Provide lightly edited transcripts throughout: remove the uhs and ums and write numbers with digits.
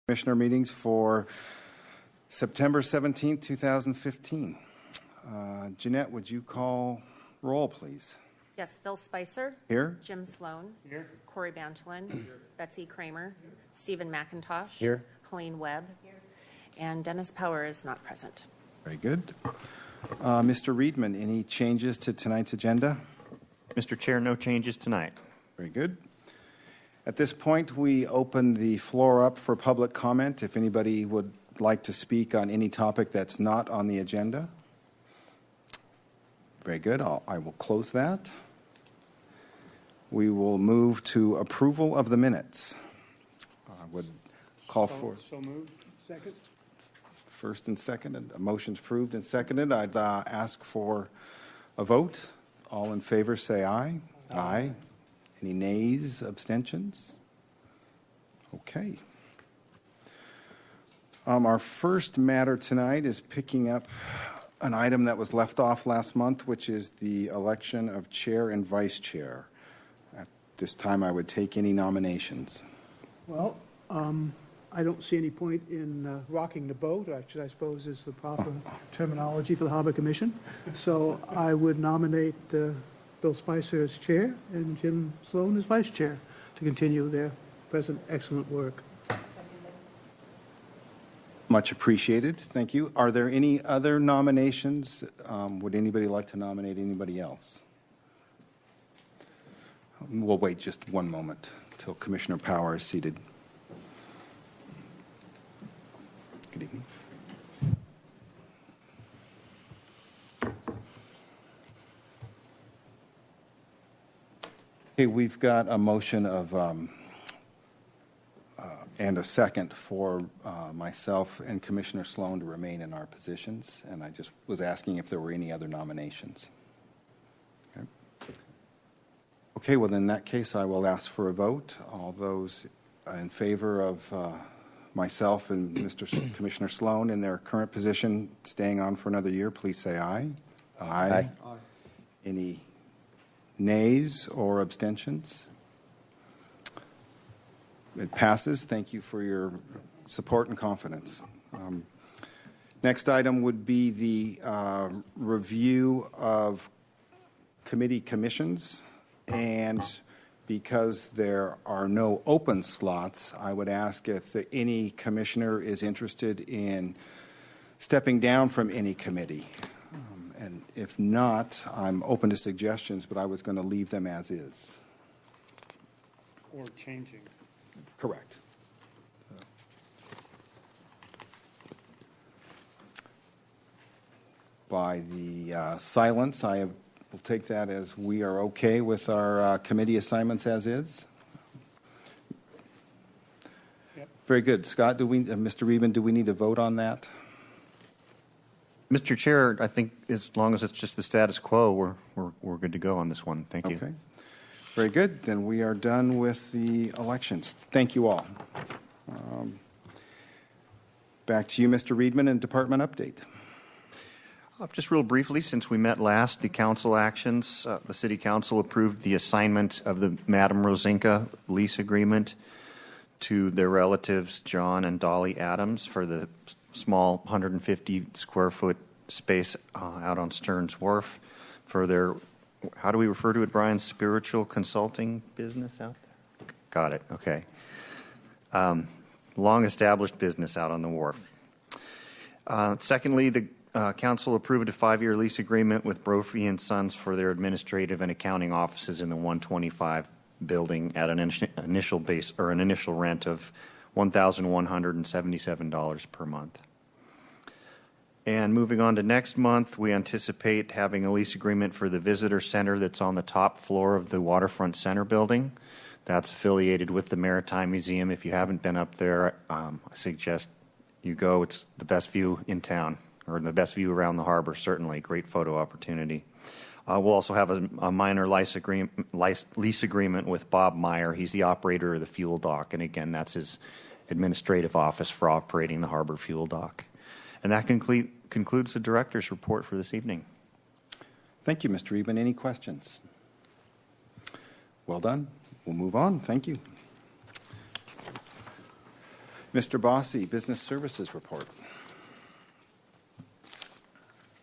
Commissioner meetings for September 17th, 2015. Jeanette, would you call roll, please? Yes, Bill Spicer. Here. Jim Sloan. Here. Corey Bantolin. Here. Betsy Kramer. Here. Stephen McIntosh. Here. Helene Webb. Here. And Dennis Power is not present. Very good. Mr. Reedman, any changes to tonight's agenda? Mr. Chair, no changes tonight. Very good. At this point, we open the floor up for public comment. If anybody would like to speak on any topic that's not on the agenda. Very good. I will close that. We will move to approval of the minutes. I would call for... So moved. Second. First and second. A motion's approved and seconded. I'd ask for a vote. All in favor say aye. Aye. Any nays, abstentions? Okay. Our first matter tonight is picking up an item that was left off last month, which is the election of chair and vice chair. At this time, I would take any nominations. Well, I don't see any point in rocking the boat, which I suppose is the proper terminology for the Harbor Commission. So I would nominate Bill Spicer as chair and Jim Sloan as vice chair to continue their present excellent work. Much appreciated. Thank you. Are there any other nominations? Would anybody like to nominate anybody else? We'll wait just one moment until Commissioner Power is seated. Good evening. Okay, we've got a motion of and a second for myself and Commissioner Sloan to remain in our positions, and I just was asking if there were any other nominations. Okay, well, in that case, I will ask for a vote. All those in favor of myself and Commissioner Sloan in their current position staying on for another year, please say aye. Aye. Aye. Any nays or abstentions? It passes. Thank you for your support and confidence. Next item would be the review of committee commissions. And because there are no open slots, I would ask if any commissioner is interested in stepping down from any committee. And if not, I'm open to suggestions, but I was going to leave them as is. Or changing. Correct. By the silence, I will take that as we are okay with our committee assignments as is. Yep. Very good. Scott, Mr. Reedman, do we need to vote on that? Mr. Chair, I think as long as it's just the status quo, we're good to go on this one. Thank you. Okay. Very good. Then we are done with the elections. Thank you all. Back to you, Mr. Reedman, and department update. Just real briefly, since we met last, the council actions, the City Council approved the assignment of the Madam Rosinka lease agreement to their relatives, John and Dolly Adams, for the small 150 square foot space out on Stearns Wharf for their, how do we refer to it, Brian, spiritual consulting business out there? Got it, okay. Long established business out on the wharf. Secondly, the Council approved a 5-year lease agreement with Brophy and Sons for their administrative and accounting offices in the 125 building at an initial base or an initial rent of $1,177 per month. And moving on to next month, we anticipate having a lease agreement for the visitor center that's on the top floor of the Waterfront Center building. That's affiliated with the Maritime Museum. If you haven't been up there, I suggest you go. It's the best view in town, or the best view around the harbor, certainly. Great photo opportunity. We'll also have a minor lease agreement with Bob Meyer. He's the operator of the fuel dock, and again, that's his administrative office for operating the harbor fuel dock. And that concludes the director's report for this evening. Thank you, Mr. Reedman. Any questions? Well done. We'll move on. Thank you. Mr. Bossy, Business Services Report.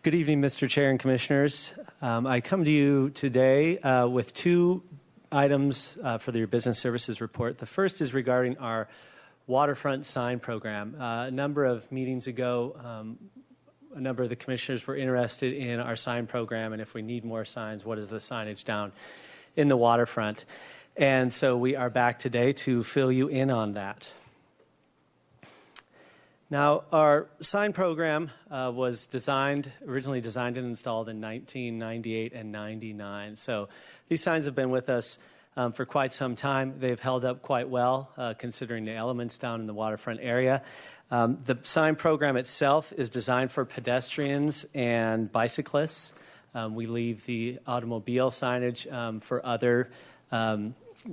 Good evening, Mr. Chair and Commissioners. I come to you today with two items for your Business Services Report. The first is regarding our waterfront sign program. A number of meetings ago, a number of the commissioners were interested in our sign program, and if we need more signs, what is the signage down in the waterfront? And so we are back today to fill you in on that. Now, our sign program was originally designed and installed in 1998 and 99. So these signs have been with us for quite some time. They've held up quite well, considering the elements down in the waterfront area. The sign program itself is designed for pedestrians and bicyclists. We leave the automobile signage for other.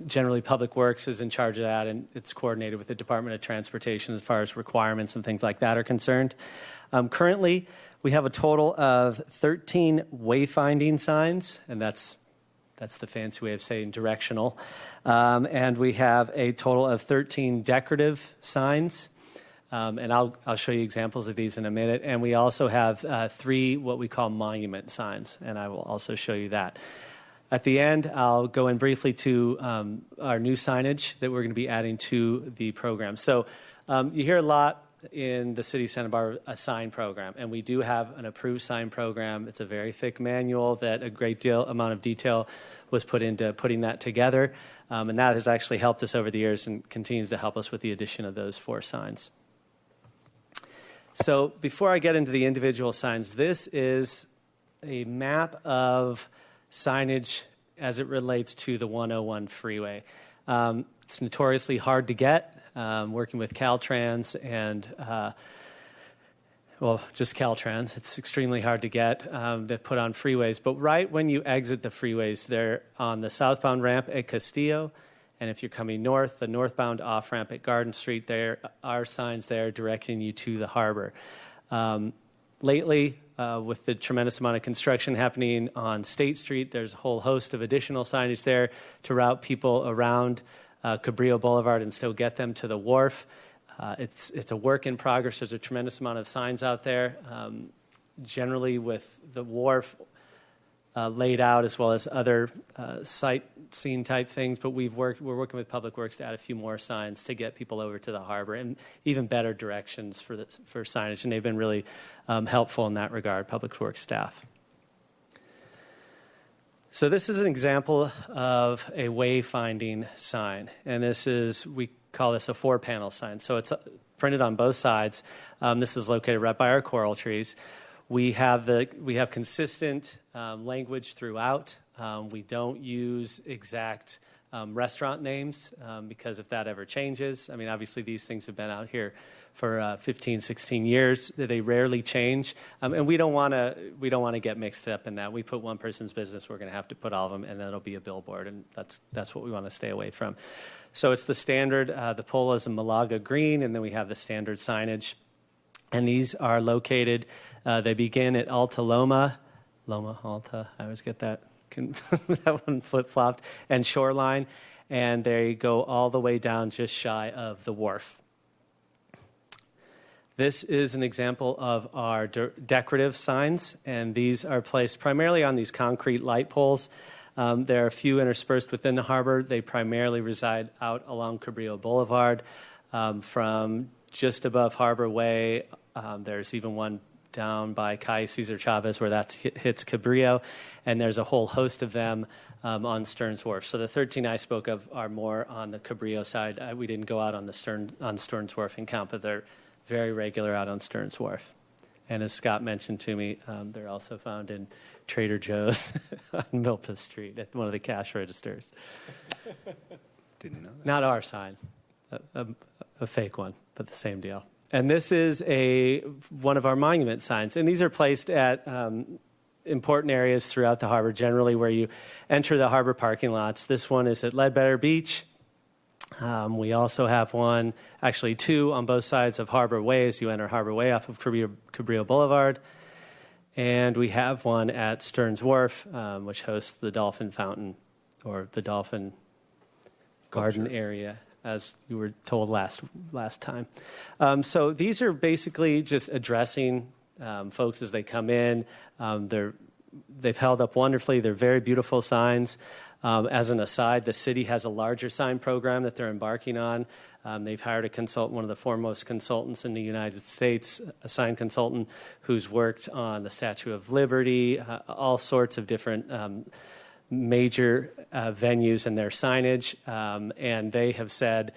Generally, Public Works is in charge of that, and it's coordinated with the Department of Transportation as far as requirements and things like that are concerned. Currently, we have a total of 13 wayfinding signs, and that's the fancy way of saying directional. And we have a total of 13 decorative signs. And I'll show you examples of these in a minute. And we also have 3 what we call monument signs, and I will also show you that. At the end, I'll go in briefly to our new signage that we're going to be adding to the program. So you hear a lot in the city of Santa Barbara, a sign program, and we do have an approved sign program. It's a very thick manual that a great amount of detail was put into putting that together, and that has actually helped us over the years and continues to help us with the addition of those 4 signs. So before I get into the individual signs, this is a map of signage as it relates to the 101 freeway. It's notoriously hard to get. Working with Caltrans and, just Caltrans, it's extremely hard to get to put on freeways. But right when you exit the freeways, they're on the southbound ramp at Castillo, and if you're coming north, the northbound off-ramp at Garden Street, there are signs there directing you to the harbor. Lately, with the tremendous amount of construction happening on State Street, there's a whole host of additional signage there to route people around Cabrillo Boulevard and still get them to the wharf. It's a work in progress. There's a tremendous amount of signs out there, generally with the wharf laid out as well as other sightseeing type things. But we're working with Public Works to add a few more signs to get people over to the harbor and even better directions for signage. And they've been really helpful in that regard, Public Works staff. So this is an example of a wayfinding sign, and we call this a 4-panel sign. So it's printed on both sides. This is located right by our coral trees. We have consistent language throughout. We don't use exact restaurant names because if that ever changes, I mean, obviously these things have been out here for 15, 16 years. They rarely change, and we don't want to get mixed up in that. We put one person's business, we're going to have to put all of them, and then it'll be a billboard, and that's what we want to stay away from. So it's the standard. The pole is a Malaga green, and then we have the standard signage, and these are located. They begin at Alta. I always get that that one flip-flopped, and Shoreline, and they go all the way down just shy of the wharf. This is an example of our decorative signs, and these are placed primarily on these concrete light poles. There are a few interspersed within the harbor. They primarily reside out along Cabrillo Boulevard. From just above Harbor Way, there's even one down by Calle Cesar Chavez where that hits Cabrillo, and there's a whole host of them on Stearns Wharf. So the 13 I spoke of are more on the Cabrillo side. We didn't go out on Stearns Wharf and count, but they're very regular out on Stearns Wharf. And as Scott mentioned to me, they're also found in Trader Joe's on Milpas Street at one of the cash registers. Didn't know that. Not our sign, a fake one, but the same deal. And this is one of our monument signs. And these are placed at important areas throughout the harbor, generally where you enter the harbor parking lots. This one is at Ledbetter Beach. We also have one, actually 2 on both sides of Harbor Way as you enter Harbor Way off of Cabrillo Boulevard. And we have one at Stearns Wharf, which hosts the Dolphin Fountain or the Dolphin Garden area as you were told last time. So these are basically just addressing folks as they come in. They've held up wonderfully. They're very beautiful signs. As an aside, the city has a larger sign program that they're embarking on. They've hired a consultant, one of the foremost consultants in the United States, a sign consultant who's worked on the Statue of Liberty, all sorts of different major venues and their signage. And they have said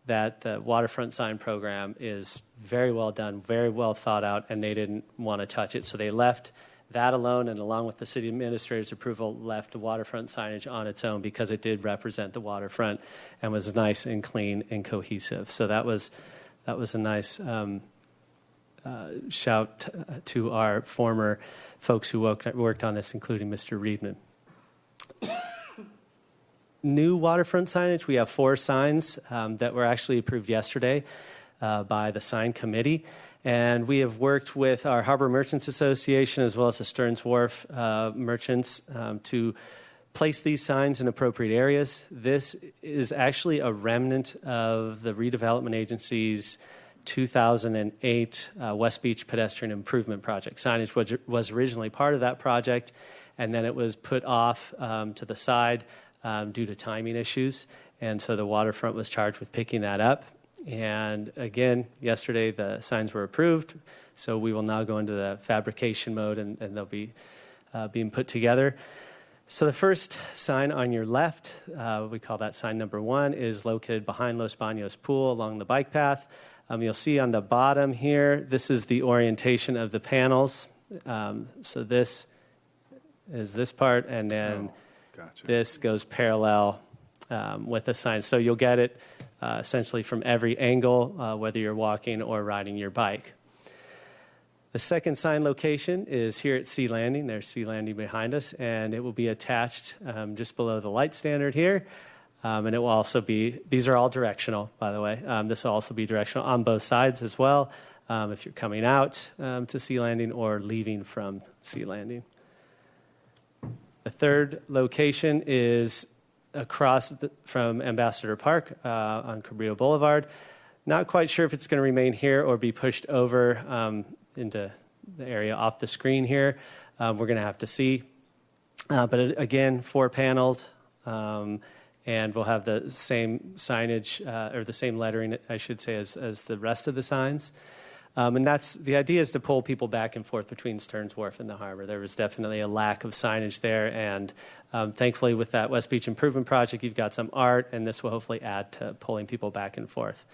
that the waterfront sign program is very well done, very well thought out, and they didn't want to touch it. So they left that alone, and along with the city administrator's approval, left the waterfront signage on its own because it did represent the waterfront and was nice and clean and cohesive. So that was a nice shout to our former folks who worked on this, including Mr. Reedman. New waterfront signage, we have 4 signs that were actually approved yesterday by the sign committee. And we have worked with our Harbor Merchants Association as well as the Stearns Wharf merchants to place these signs in appropriate areas. This is actually a remnant of the Redevelopment Agency's 2008 West Beach Pedestrian Improvement Project. Signage was originally part of that project, and then it was put off to the side due to timing issues. And so the waterfront was charged with picking that up. And again, yesterday the signs were approved, so we will now go into the fabrication mode, and they'll be being put together. So the first sign on your left, we call that sign number 1, is located behind Los Baños Pool along the bike path. You'll see on the bottom here, this is the orientation of the panels. So this is this part, and then this goes parallel with the sign. So you'll get it essentially from every angle, whether you're walking or riding your bike. The second sign location is here at Sea Landing. There's Sea Landing behind us, and it will be attached just below the light standard here. And it will also be, these are all directional, by the way. This will also be directional on both sides as well, if you're coming out to Sea Landing or leaving from Sea Landing. The third location is across from Ambassador Park on Cabrillo Boulevard. Not quite sure if it's going to remain here or be pushed over into the area off the screen here. We're going to have to see. But again, 4-paneled, and we'll have the same signage, or the same lettering, I should say, as the rest of the signs. And that's the idea, is to pull people back and forth between Stearns Wharf and the harbor. There was definitely a lack of signage there, and thankfully with that West Beach Improvement Project, you've got some art, and this will hopefully add to pulling people back and forth.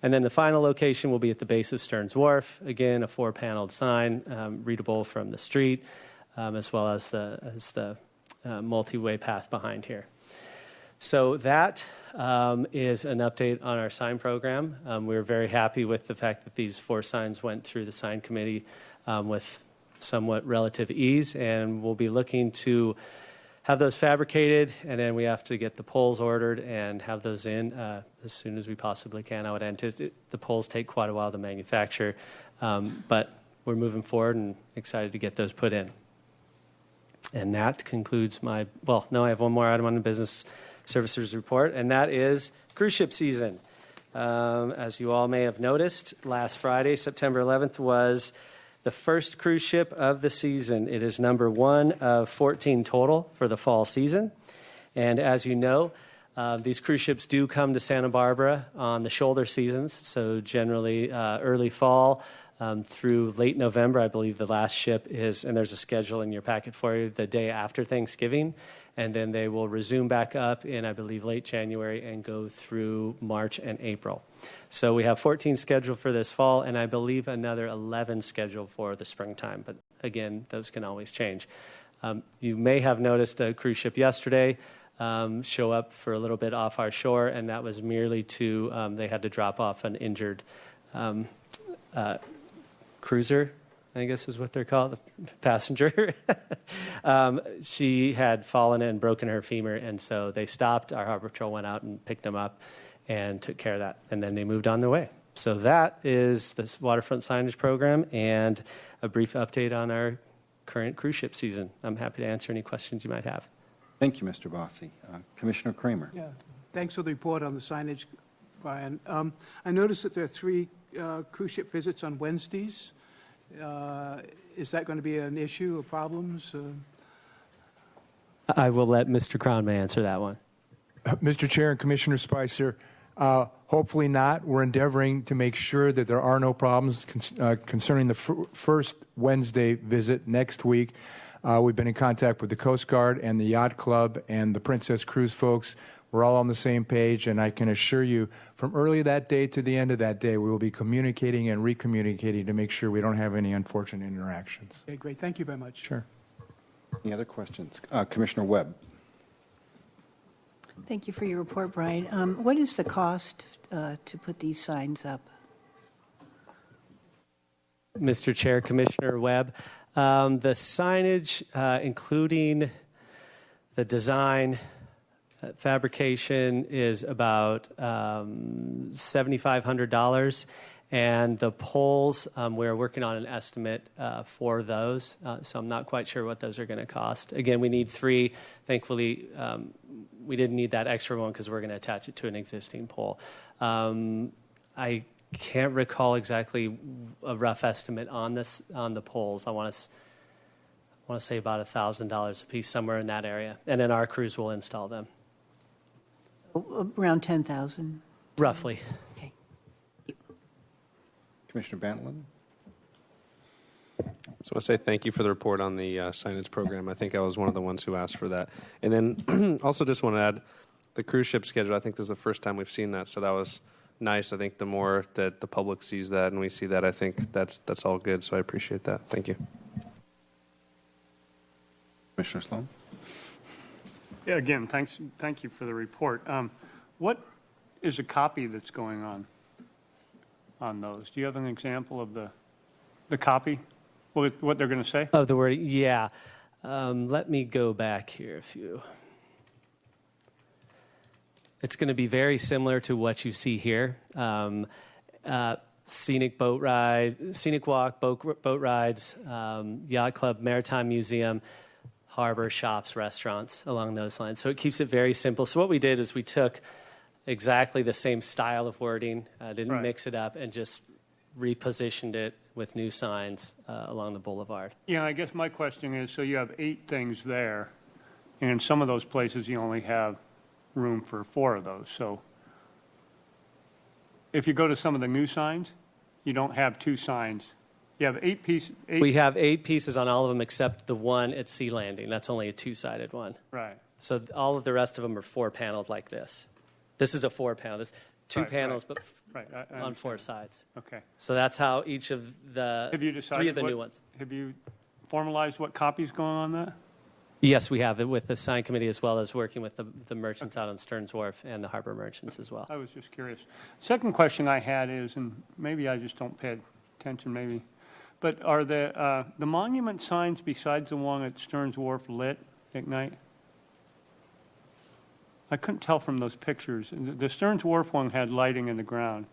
And then the final location will be at the base of Stearns Wharf. Again, a 4-paneled sign, readable from the street, as well as the multi-way path behind here. So that is an update on our sign program. We're very happy with the fact that these 4 signs went through the sign committee with somewhat relative ease, and we'll be looking to have those fabricated, and then we have to get the poles ordered and have those in as soon as we possibly can. I would anticipate the poles take quite a while to manufacture, but we're moving forward and excited to get those put in. And that concludes I have one more item on the business services report, and that is cruise ship season. As you all may have noticed, last Friday, September 11th, was the first cruise ship of the season. It is number 1 of 14 total for the fall season. And as you know, these cruise ships do come to Santa Barbara on the shoulder seasons, so generally early fall through late November. I believe the last ship is, and there's a schedule in your packet for you, the day after Thanksgiving. And then they will resume back up in, I believe, late January and go through March and April. So we have 14 scheduled for this fall, and I believe another 11 scheduled for the springtime. But again, those can always change. You may have noticed a cruise ship yesterday show up for a little bit off our shore, and that was merely they had to drop off an injured cruiser, I guess is what they're called, the passenger. She had fallen and broken her femur, and so they stopped. Our Harbor Patrol went out and picked them up and took care of that, and then they moved on their way. So that is this waterfront signage program and a brief update on our current cruise ship season. I'm happy to answer any questions you might have. Thank you, Mr. Bossy. Commissioner Kramer. Yeah, thanks for the report on the signage Brian. I noticed that there are 3 cruise ship visits on Wednesdays. Is that going to be an issue or problems? I will let Mr. Cronman answer that one. Mr. Chair and Commissioner Spicer, hopefully not. We're endeavoring to make sure that there are no problems concerning the first Wednesday visit next week. We've been in contact with the Coast Guard and the Yacht Club and the Princess Cruise folks. We're all on the same page, and I can assure you from early that day to the end of that day, we will be communicating and recommunicating to make sure we don't have any unfortunate interactions. Okay, great. Thank you very much. Sure. Any other questions? Commissioner Webb. Thank you for your report, Brian. What is the cost to put these signs up? Mr. Chair, Commissioner Webb, the signage, including the design, fabrication, is about $7,500. And the poles, we're working on an estimate for those, so I'm not quite sure what those are going to cost. Again, we need 3. Thankfully, we didn't need that extra one because we're going to attach it to an existing pole. I can't recall exactly a rough estimate on the poles. I want to say about $1,000 a piece, somewhere in that area, and then our crews will install them. Around 10,000? Roughly. Okay. Commissioner Bantlin. So I say thank you for the report on the signage program. I think I was one of the ones who asked for that. And then also just want to add the cruise ship schedule. I think this is the first time we've seen that, so that was nice. I think the more that the public sees that and we see that, I think that's all good. So I appreciate that. Thank you. Commissioner Sloan. Yeah, again, thank you for the report. What is a copy that's going on those? Do you have an example of the copy? What they're going to say? Of the word, yeah. Let me go back here a few. It's going to be very similar to what you see here. Scenic boat ride, scenic walk, boat rides, yacht club, maritime museum, harbor, shops, restaurants, along those lines. So it keeps it very simple. So what we did is we took exactly the same style of wording, didn't mix it up, and just repositioned it with new signs along the boulevard. Yeah, I guess my question is, so you have 8 things there, and in some of those places you only have room for 4 of those. So if you go to some of the new signs, you don't have 2 signs. You have 8 pieces. We have 8 pieces on all of them except the one at Sea Landing. That's only a 2-sided one. Right. So all of the rest of them are 4-paneled like this. This is a 4-panel. This 2 panels, but I on 4 sides. Okay. So that's how each of the Have you decided 3 of the new ones. Have you formalized what copy's going on that? Yes, we have it with the sign committee as well as working with the merchants out on Stearns Wharf and the harbor merchants as well. I was just curious. Second question I had is, and maybe I just don't pay attention, maybe, but are the monument signs besides the one at Stearns Wharf lit at night? I couldn't tell from those pictures. The Stearns Wharf one had lighting in the ground.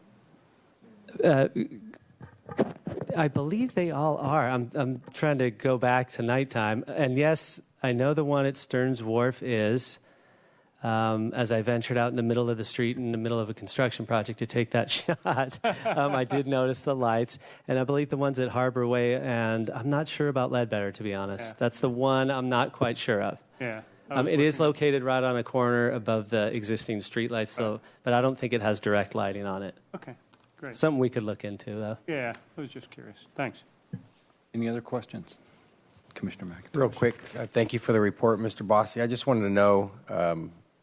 I believe they all are. I'm trying to go back to nighttime. And yes, I know the one at Stearns Wharf is, as I ventured out in the middle of the street in the middle of a construction project to take that shot, I did notice the lights. And I believe the ones at Harbor Way, and I'm not sure about Ledbetter, to be honest. Yeah. That's the one I'm not quite sure of. Yeah. It is located right on a corner above the existing streetlights, so, but I don't think it has direct lighting on it. Okay, great. Something we could look into, though. Yeah, I was just curious. Thanks. Any other questions? Commissioner McIntosh. Real quick, thank you for the report, Mr. Bossi. I just wanted to know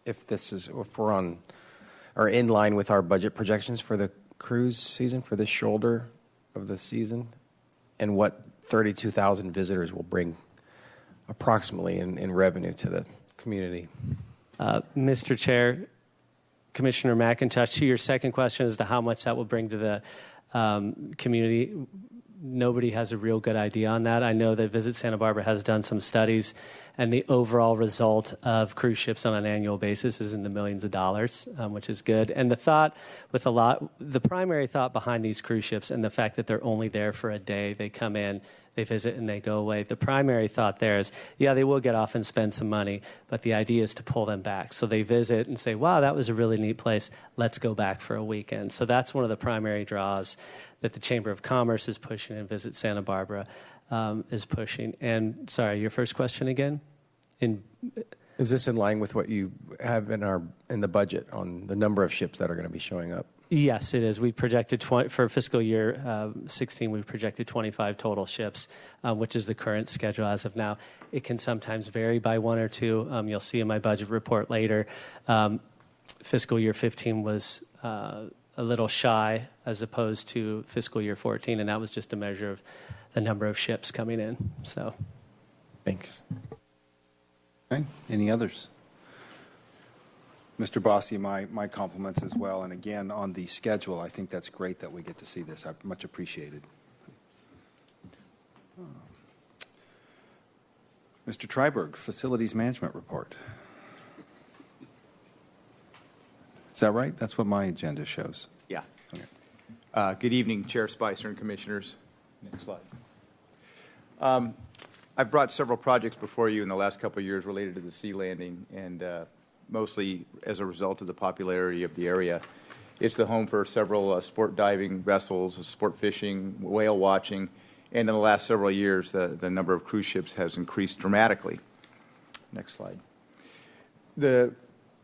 if we're on or in line with our budget projections for the cruise season, for this shoulder of the season, and what 32,000 visitors will bring approximately in revenue to the community. Mr. Chair, Commissioner McIntosh, to your second question as to how much that will bring to the community, nobody has a real good idea on that. I know that Visit Santa Barbara has done some studies, And the overall result of cruise ships on an annual basis is in the millions of dollars, which is good. And the primary thought behind these cruise ships and the fact that they're only there for a day, they come in, they visit, and they go away. The primary thought there is, yeah, they will get off and spend some money, but the idea is to pull them back. So they visit and say, wow, that was a really neat place. Let's go back for a weekend. So that's one of the primary draws that the Chamber of Commerce is pushing, and Visit Santa Barbara is pushing. And sorry, your first question again? Is this in line with what you have in the budget on the number of ships that are going to be showing up? Yes, it is. We projected for fiscal year 16. We projected 25 total ships, which is the current schedule as of now. It can sometimes vary by one or two. You'll see in my budget report later. Fiscal year 15 was a little shy as opposed to fiscal year 14, and that was just a measure of the number of ships coming in. So, Thanks. Okay. Any others? Mr. Bossi, my compliments as well. And again, on the schedule, I think that's great that we get to see this. I much appreciated. Mr. Triberg, Facilities Management Report. Is that right? That's what my agenda shows. Yeah. Okay. Good evening, Chair Spicer and Commissioners. Next slide. I've brought several projects before you in the last couple of years related to the sea landing, and mostly as a result of the popularity of the area. It's the home for several sport diving vessels, sport fishing, whale watching, and in the last several years, the number of cruise ships has increased dramatically. Next slide. The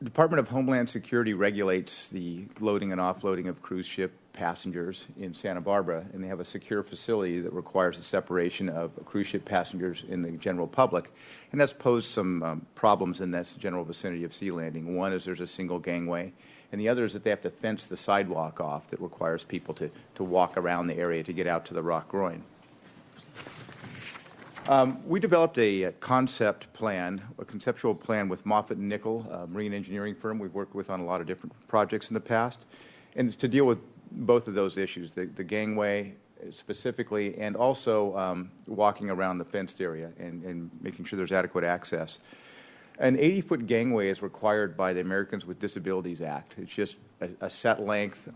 Department of Homeland Security regulates the loading and offloading of cruise ship passengers in Santa Barbara, and they have a secure facility that requires the separation of cruise ship passengers in the general public. And that's posed some problems in this general vicinity of sea landing. One is there's a single gangway, and the other is that they have to fence the sidewalk off that requires people to walk around the area to get out to the rock groin. We developed a concept plan, a conceptual plan with Moffitt & Nichol, a marine engineering firm we've worked with on a lot of different projects in the past, and it's to deal with both of those issues, the gangway specifically, and also walking around the fenced area and making sure there's adequate access. An 80-foot gangway is required by the Americans with Disabilities Act. It's just a set length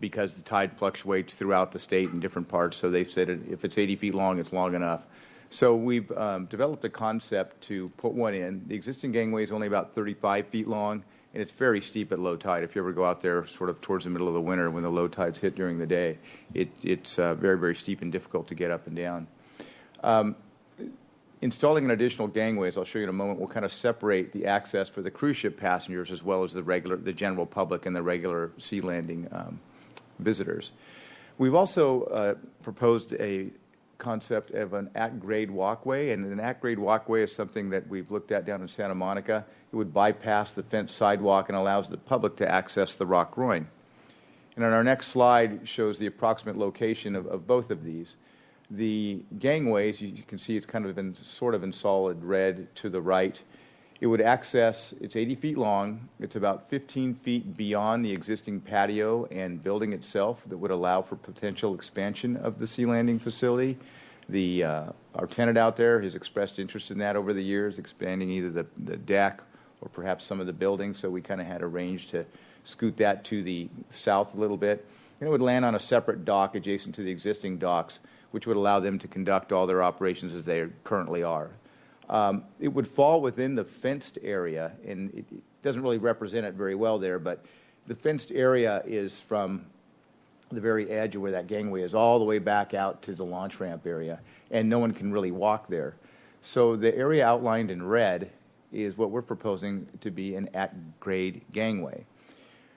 because the tide fluctuates throughout the state in different parts, so they've said if it's 80 feet long, it's long enough. So we've developed a concept to put one in. The existing gangway is only about 35 feet long, and it's very steep at low tide. If you ever go out there sort of towards the middle of the winter when the low tides hit during the day, it's very, very steep and difficult to get up and down. Installing an additional gangway, as I'll show you in a moment, will kind of separate the access for the cruise ship passengers as well as the general public and the regular sea landing visitors. We've also proposed a concept of an at-grade walkway, and an at-grade walkway is something that we've looked at down in Santa Monica. It would bypass the fenced sidewalk and allows the public to access the rock groin. And on our next slide shows the approximate location of both of these. The gangways, you can see it's kind of in solid red to the right. It would access, it's 80 feet long, it's about 15 feet beyond the existing patio and building itself that would allow for potential expansion of the sea landing facility. Our tenant out there has expressed interest in that over the years, expanding either the deck or perhaps some of the buildings, so we kind of had arranged to scoot that to the south a little bit. And it would land on a separate dock adjacent to the existing docks, which would allow them to conduct all their operations as they currently are. It would fall within the fenced area, and it doesn't really represent it very well there, but the fenced area is from the very edge of where that gangway is all the way back out to the launch ramp area, and no one can really walk there. So the area outlined in red is what we're proposing to be an at-grade gangway.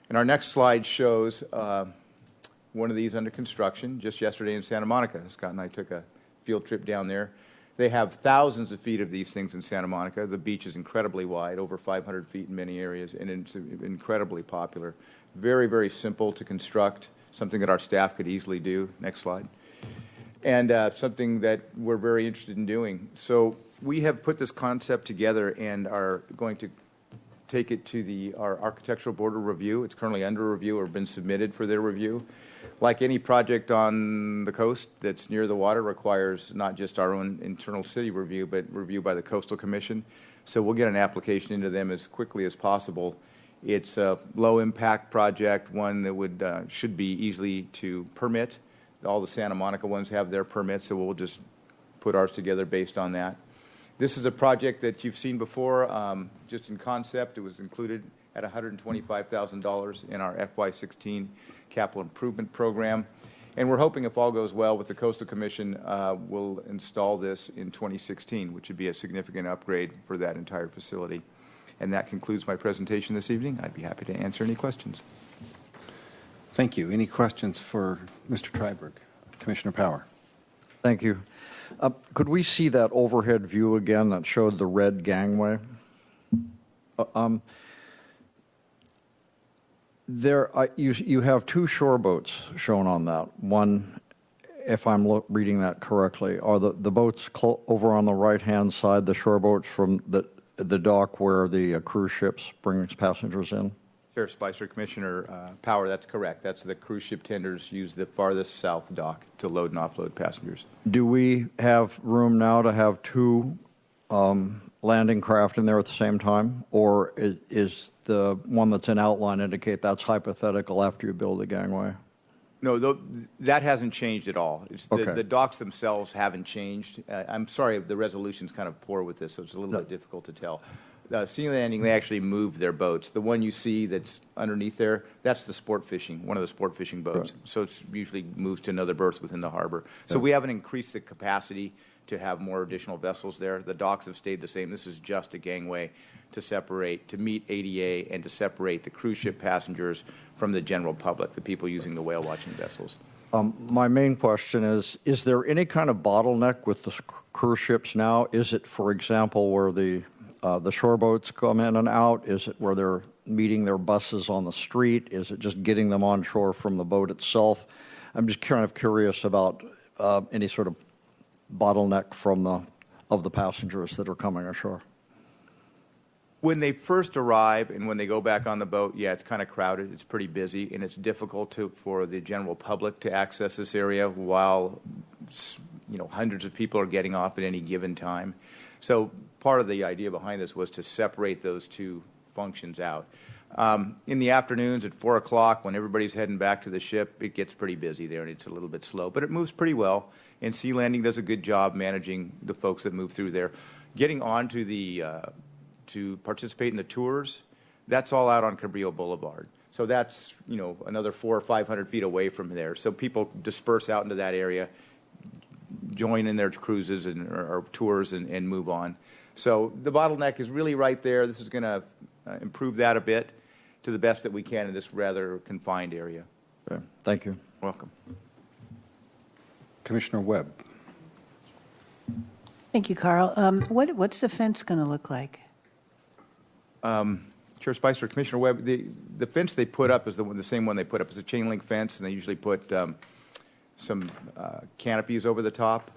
And our next slide shows one of these under construction just yesterday in Santa Monica. Scott and I took a field trip down there. They have thousands of feet of these things in Santa Monica. The beach is incredibly wide, over 500 feet in many areas, and it's incredibly popular. Very, very simple to construct, something that our staff could easily do. Next slide. And something that we're very interested in doing. So we have put this concept together and are going to take it to our architectural board of review. It's currently under review or been submitted for their review. Like any project on the coast that's near the water requires not just our own internal city review, but review by the Coastal Commission. So we'll get an application into them as quickly as possible. It's a low-impact project, one that would should be easily to permit. All the Santa Monica ones have their permits, so we'll just put ours together based on that. This is a project that you've seen before, just in concept. It was included at $125,000 in our FY16 capital improvement program. And we're hoping, if all goes well with the Coastal Commission, we'll install this in 2016, which would be a significant upgrade for that entire facility. And that concludes my presentation this evening. I'd be happy to answer any questions. Thank you. Any questions for Mr. Treiberg? Commissioner Power. Thank you. Could we see that overhead view again that showed the red gangway? You have two shore boats shown on that. One, if I'm reading that correctly, are the boats over on the right-hand side, the shore boats from the dock where the cruise ships brings passengers in? Sheriff Spicer, Commissioner Power, that's correct. That's the cruise ship tenders use the farthest south dock to load and offload passengers. Do we have room now to have two landing craft in there at the same time? Or is the one that's in outline indicate that's hypothetical after you build the gangway? No, that hasn't changed at all. Okay. The docks themselves haven't changed. I'm sorry, the resolution's kind of poor with this, so it's a little bit difficult to tell. Sea Landing, they actually moved their boats. The one you see that's underneath there, that's the sport fishing, one of the sport fishing boats. Right. So it's usually moves to another berth within the harbor. So we haven't increased the capacity to have more additional vessels there. The docks have stayed the same. This is just a gangway to separate, to meet ADA and to separate the cruise ship passengers from the general public, the people using the whale watching vessels. My main question is there any kind of bottleneck with the cruise ships now? Is it, for example, where the shore boats come in and out? Is it where they're meeting their buses on the street? Is it just getting them on shore from the boat itself? I'm just kind of curious about any sort of bottleneck of the passengers that are coming ashore. When they first arrive and when they go back on the boat, yeah, it's kind of crowded. It's pretty busy, and it's difficult for the general public to access this area while hundreds of people are getting off at any given time. So part of the idea behind this was to separate those two functions out. In the afternoons at 4 o'clock, when everybody's heading back to the ship, it gets pretty busy there, and it's a little bit slow. But it moves pretty well, and Sea Landing does a good job managing the folks that move through there. Getting on to participate in the tours, that's all out on Cabrillo Boulevard. So that's, another 400 or 500 feet away from there. So people disperse out into that area, join in their cruises or tours and move on. So the bottleneck is really right there. This is going to improve that a bit to the best that we can in this rather confined area. Okay. Thank you. Welcome. Commissioner Webb. Thank you, Carl. What's the fence going to look like? Chair Spicer, Commissioner Webb, the fence they put up is the same one they put up. It's a chain link fence, and they usually put some canopies over the top.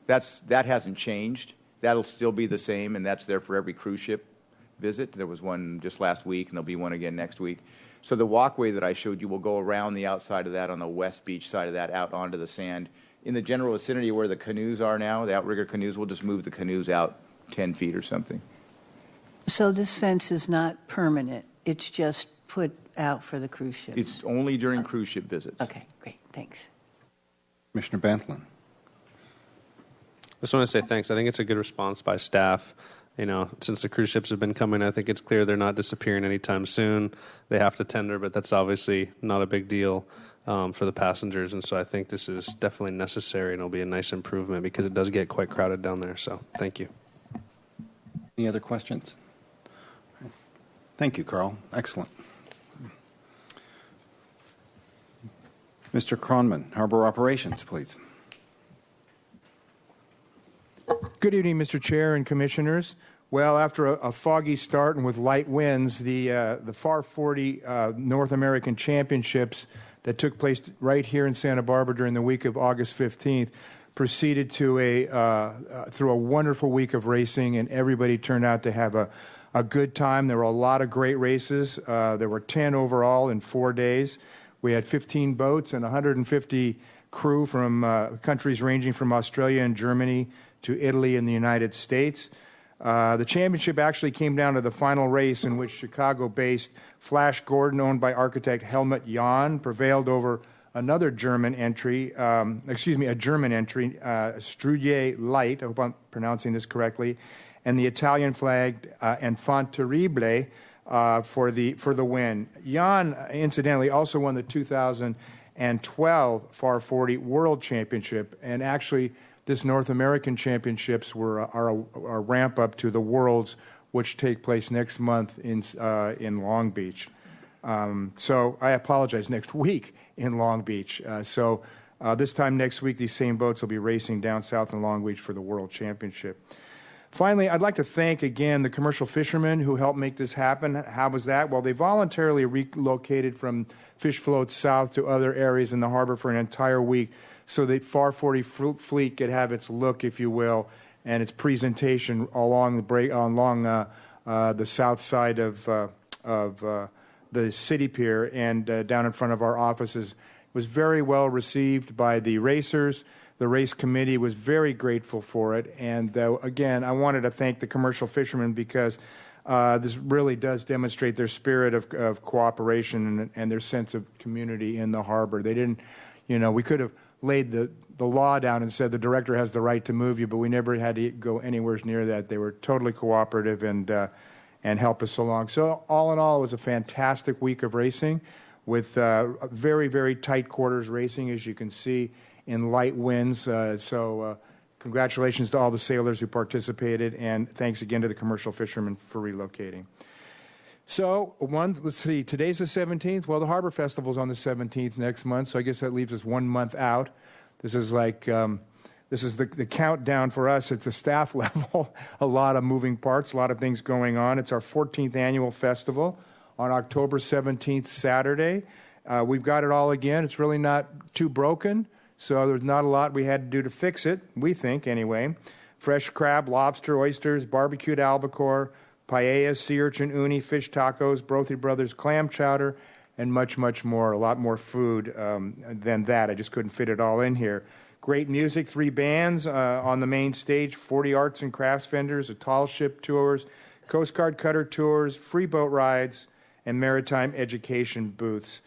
That hasn't changed. That'll still be the same, and that's there for every cruise ship visit. There was one just last week, and there'll be one again next week. So the walkway that I showed you will go around the outside of that on the west beach side of that out onto the sand. In the general vicinity where the canoes are now, the outrigger canoes, we'll just move the canoes out 10 feet or something. So this fence is not permanent. It's just put out for the cruise ships? It's only during cruise ship visits. Okay, great. Thanks. Commissioner Bantlin. I just want to say thanks. I think it's a good response by staff. Since the cruise ships have been coming, I think it's clear they're not disappearing anytime soon. They have to tender, but that's obviously not a big deal for the passengers. And so I think this is definitely necessary, and it'll be a nice improvement because it does get quite crowded down there. So thank you. Any other questions? Thank you, Carl. Excellent. Mr. Cronman, Harbor Operations, please. Good evening, Mr. Chair and Commissioners. Well, after a foggy start and with light winds, the FAR 40 North American Championships that took place right here in Santa Barbara during the week of August 15th proceeded to through a wonderful week of racing, and everybody turned out to have a good time. There were a lot of great races. There were 10 overall in 4 days. We had 15 boats and 150 crew from countries ranging from Australia and Germany to Italy and the United States. The championship actually came down to the final race, in which Chicago-based Flash Gordon, owned by architect Helmut Jahn, prevailed over another German entry, Strudier Light, I hope I'm pronouncing this correctly, and the Italian-flagged Enfant Terrible for the win. Jahn, incidentally, also won the 2012 Far 40 World Championship, and actually this North American Championships were a ramp up to the Worlds, which take place next month in Long Beach. So I apologize, next week in Long Beach. This time next week, these same boats will be racing down south in Long Beach for the World Championship. Finally, I'd like to thank again the commercial fishermen who helped make this happen. How was that? Well, they voluntarily relocated from fish floats south to other areas in the harbor for an entire week, so that Far 40 fleet could have its look, if you will, and its presentation along the south side of the city pier and down in front of our offices. It was very well received by the racers. The race committee was very grateful for it. And again, I wanted to thank the commercial fishermen, because this really does demonstrate their spirit of cooperation and their sense of community in the harbor. They didn't, we could have laid the law down and said the director has the right to move you, but we never had to go anywhere near that. They were totally cooperative and helped us along. So all in all, it was a fantastic week of racing with very, very tight quarters racing, as you can see, in light winds. Congratulations to all the sailors who participated, and thanks again to the commercial fishermen for relocating. So, let's see, today's the 17th. Well, the Harbor Festival's on the 17th next month, so I guess that leaves us 1 month out. This is the countdown for us at the staff level. A lot of moving parts, a lot of things going on. It's our 14th annual festival on October 17th, Saturday. We've got it all again. It's really not too broken, so there's not a lot we had to do to fix it, we think anyway. Fresh crab, lobster, oysters, barbecued albacore, paella, sea urchin, uni, fish tacos, Brothy Brothers clam chowder, and much, much more. A lot more food than that. I just couldn't fit it all in here. Great music, 3 bands on the main stage, 40 arts and crafts vendors, a tall ship tours, Coast Guard cutter tours, free boat rides, and maritime education booths.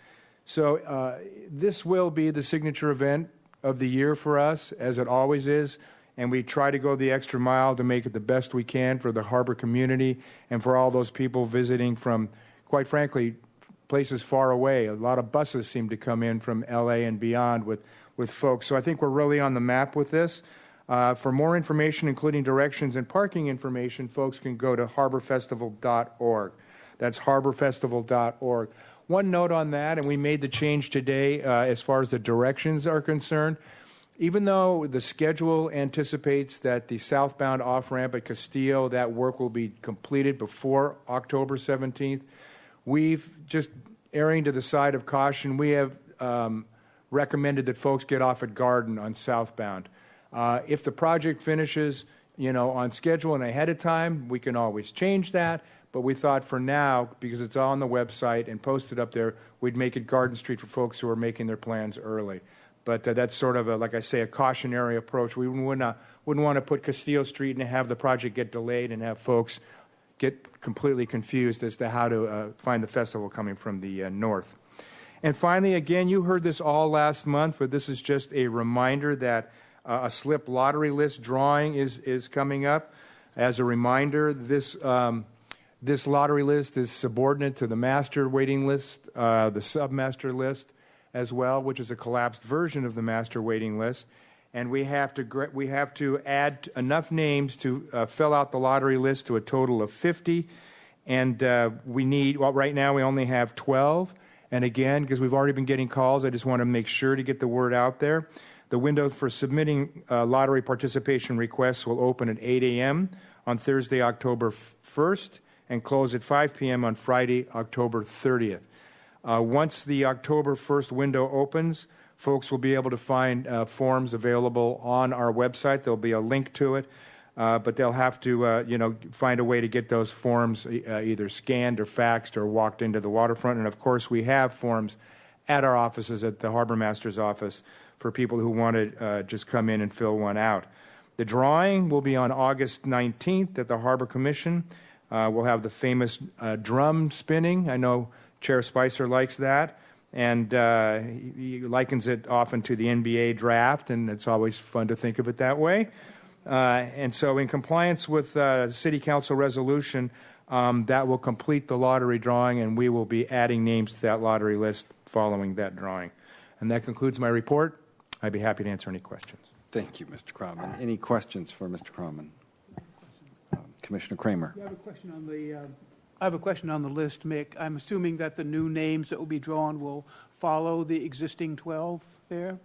So this will be the signature event of the year for us, as it always is. And we try to go the extra mile to make it the best we can for the harbor community and for all those people visiting from, quite frankly, places far away. A lot of buses seem to come in from L.A. and beyond with folks. So I think we're really on the map with this. For more information, including directions and parking information, folks can go to harborfestival.org. That's harborfestival.org. One note on that, and we made the change today as far as the directions are concerned. Even though the schedule anticipates that the southbound off-ramp at Castillo, that work will be completed before October 17th, we've just erring to the side of caution. We have recommended that folks get off at Garden on southbound. If the project finishes, on schedule and ahead of time, we can always change that. But we thought for now, because it's on the website and posted up there, we'd make it Garden Street for folks who are making their plans early. But that's sort of, like I say, a cautionary approach. We wouldn't want to put Castillo Street and have the project get delayed and have folks get completely confused as to how to find the festival coming from the north. And finally, again, you heard this all last month, but this is just a reminder that a slip lottery list drawing is coming up. As a reminder, this lottery list is subordinate to the master waiting list, the submaster list as well, which is a collapsed version of the master waiting list. And we have to add enough names to fill out the lottery list to a total of 50. And right now we only have 12. And again, because we've already been getting calls, I just want to make sure to get the word out there. The window for submitting lottery participation requests will open at 8 a.m. on Thursday, October 1st, and close at 5 p.m. on Friday, October 30th. Once the October 1st window opens, folks will be able to find forms available on our website. There'll be a link to it, but they'll have to, find a way to get those forms either scanned or faxed or walked into the waterfront. And of course, we have forms at our offices, at the harbor master's office, for people who want to just come in and fill one out. The drawing will be on August 19th at the Harbor Commission. We'll have the famous drum spinning. I know Chair Spicer likes that, and he likens it often to the NBA draft, and it's always fun to think of it that way. And so in compliance with City Council resolution, that will complete the lottery drawing, and we will be adding names to that lottery list following that drawing. And that concludes my report. I'd be happy to answer any questions. Thank you, Mr. Croman. Any questions for Mr. Croman? Commissioner Kramer. I have a question on the list, Mick. I'm assuming that the new names that will be drawn will follow the existing 12 there?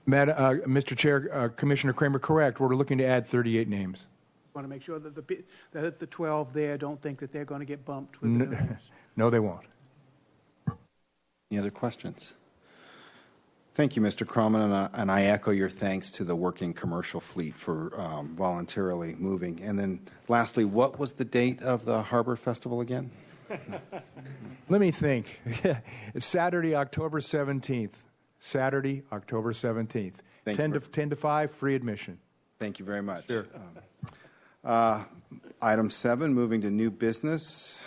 Mr. Chair, Commissioner Kramer, correct. We're looking to add 38 names. I want to make sure that the 12 there don't think that they're going to get bumped with the new names. No, they won't. Any other questions? Thank you, Mr. Croman, and I echo your thanks to the working commercial fleet for voluntarily moving. And then lastly, what was the date of the Harbor Festival again? Let me think. It's Saturday, October 17th. Saturday, October 17th. 10 to 5, free admission. Thank you very much. Sure. Item 7, moving to new business.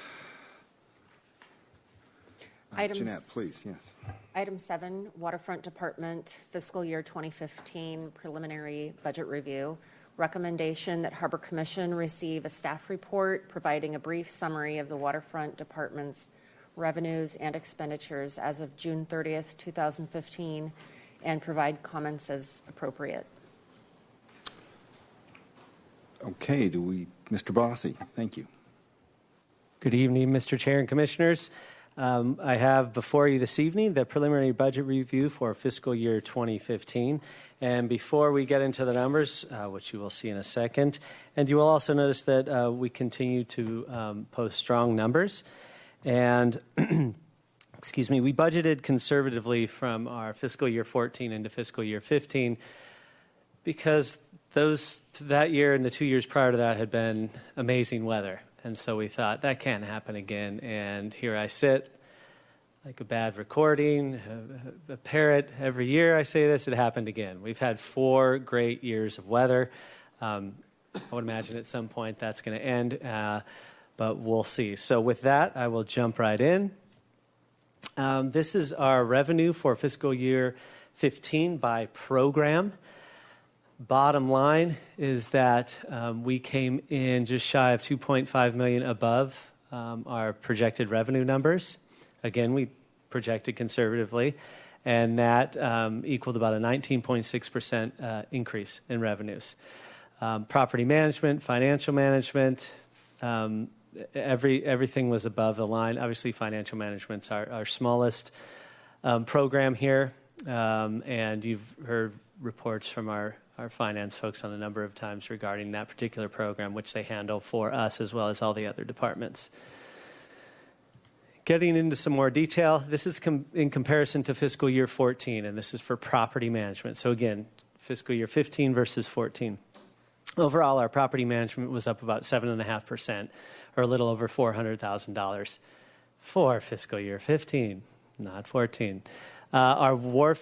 Jeanette, please, yes. Item 7, Waterfront Department Fiscal Year 2015 Preliminary Budget Review. Recommendation that Harbor Commission receive a staff report providing a brief summary of the Waterfront Department's revenues and expenditures as of June 30th, 2015, and provide comments as appropriate. Okay, Mr. Bossy, thank you. Good evening, Mr. Chair and Commissioners. I have before you this evening the preliminary budget review for fiscal year 2015. And before we get into the numbers, which you will see in a second, and you will also notice that we continue to post strong numbers. And, excuse me, we budgeted conservatively from our fiscal year 14 into fiscal year 15 because that year and the 2 years prior to that had been amazing weather. And so we thought, that can't happen again. And here I sit, like a bad recording, a parrot. Every year I say this, it happened again. We've had 4 great years of weather. I would imagine at some point that's going to end, but we'll see. So with that, I will jump right in. This is our revenue for fiscal year 15 by program. Bottom line is that we came in just shy of $2.5 million above our projected revenue numbers. Again, we projected conservatively, and that equaled about a 19.6% increase in revenues. Property management, financial management, everything was above the line. Obviously, financial management's our smallest program here, and you've heard reports from our finance folks on a number of times regarding that particular program, which they handle for us as well as all the other departments. Getting into some more detail, this is in comparison to fiscal year 14, and this is for property management. So again, fiscal year 15 versus 14. Overall, our property management was up about 7.5%, or a little over $400,000 for fiscal year 15, not 14. Over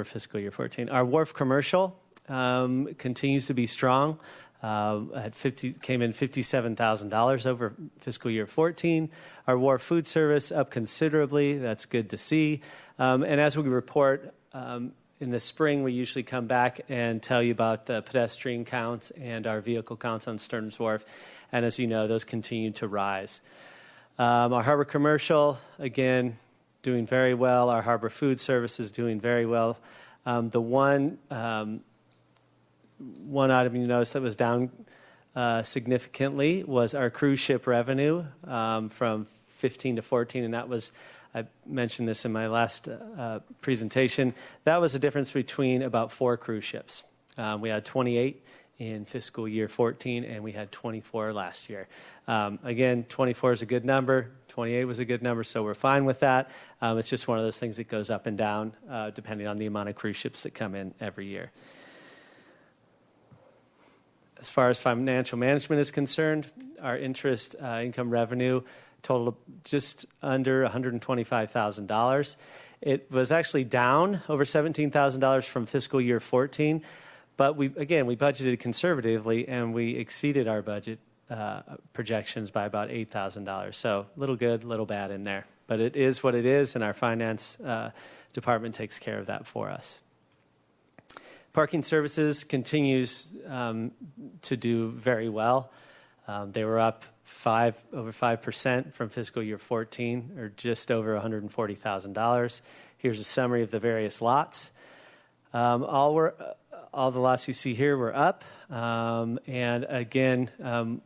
fiscal year 14. Our wharf commercial continues to be strong. Came in $57,000 over fiscal year 14. Our wharf food service up considerably. That's good to see. And as we report in the spring, we usually come back and tell you about the pedestrian counts and our vehicle counts on Stearns Wharf. And as you know, those continue to rise. Our harbor commercial, again, doing very well. Our harbor food service is doing very well. The one item you noticed that was down significantly was our cruise ship revenue from 15 to 14, and that was, I mentioned this in my last presentation, that was a difference between about 4 cruise ships. We had 28 in fiscal year 14, and we had 24 last year. Again, 24 is a good number. 28 was a good number, so we're fine with that. It's just one of those things that goes up and down depending on the amount of cruise ships that come in every year. As far as financial management is concerned, our interest income revenue totaled just under $125,000. It was actually down over $17,000 from fiscal year 14, but we budgeted conservatively, and we exceeded our budget projections by about $8,000. So little good, little bad in there. But it is what it is, and our finance department takes care of that for us. Parking services continues to do very well. They were up over 5% from fiscal year 14, or just over $140,000. Here's a summary of the various lots. All the lots you see here were up, and again,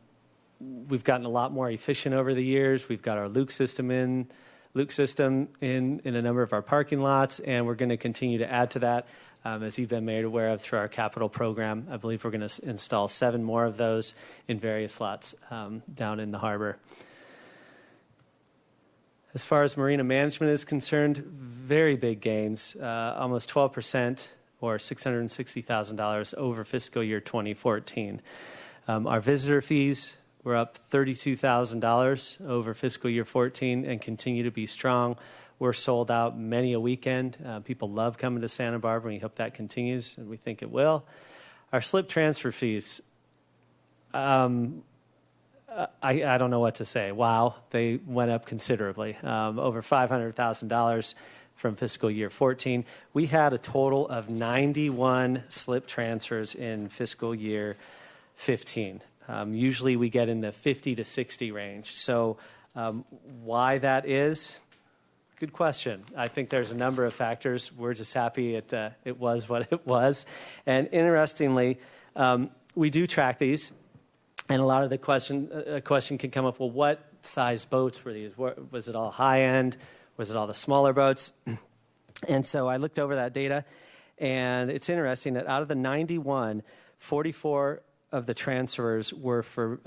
we've gotten a lot more efficient over the years. We've got our Luke system in a number of our parking lots, and we're going to continue to add to that. As you've been made aware of through our capital program, I believe we're going to install 7 more of those in various lots down in the harbor. As far as marina management is concerned, very big gains, almost 12% or $660,000 over fiscal year 2014. Our visitor fees were up $32,000 over fiscal year 14 and continue to be strong. We're sold out many a weekend. People love coming to Santa Barbara, and we hope that continues, and we think it will. Our slip transfer fees, I don't know what to say. Wow, they went up considerably, over $500,000 from fiscal year 14. We had a total of 91 slip transfers in fiscal year 15. Usually we get in the 50 to 60 range. So why that is? Good question. I think there's a number of factors. We're just happy it was what it was. And interestingly, we do track these, and a lot of the question can come up, well, what size boats were these? Was it all high-end? Was it all the smaller boats? And so I looked over that data, and it's interesting that out of the 91, 44 of the transfers were for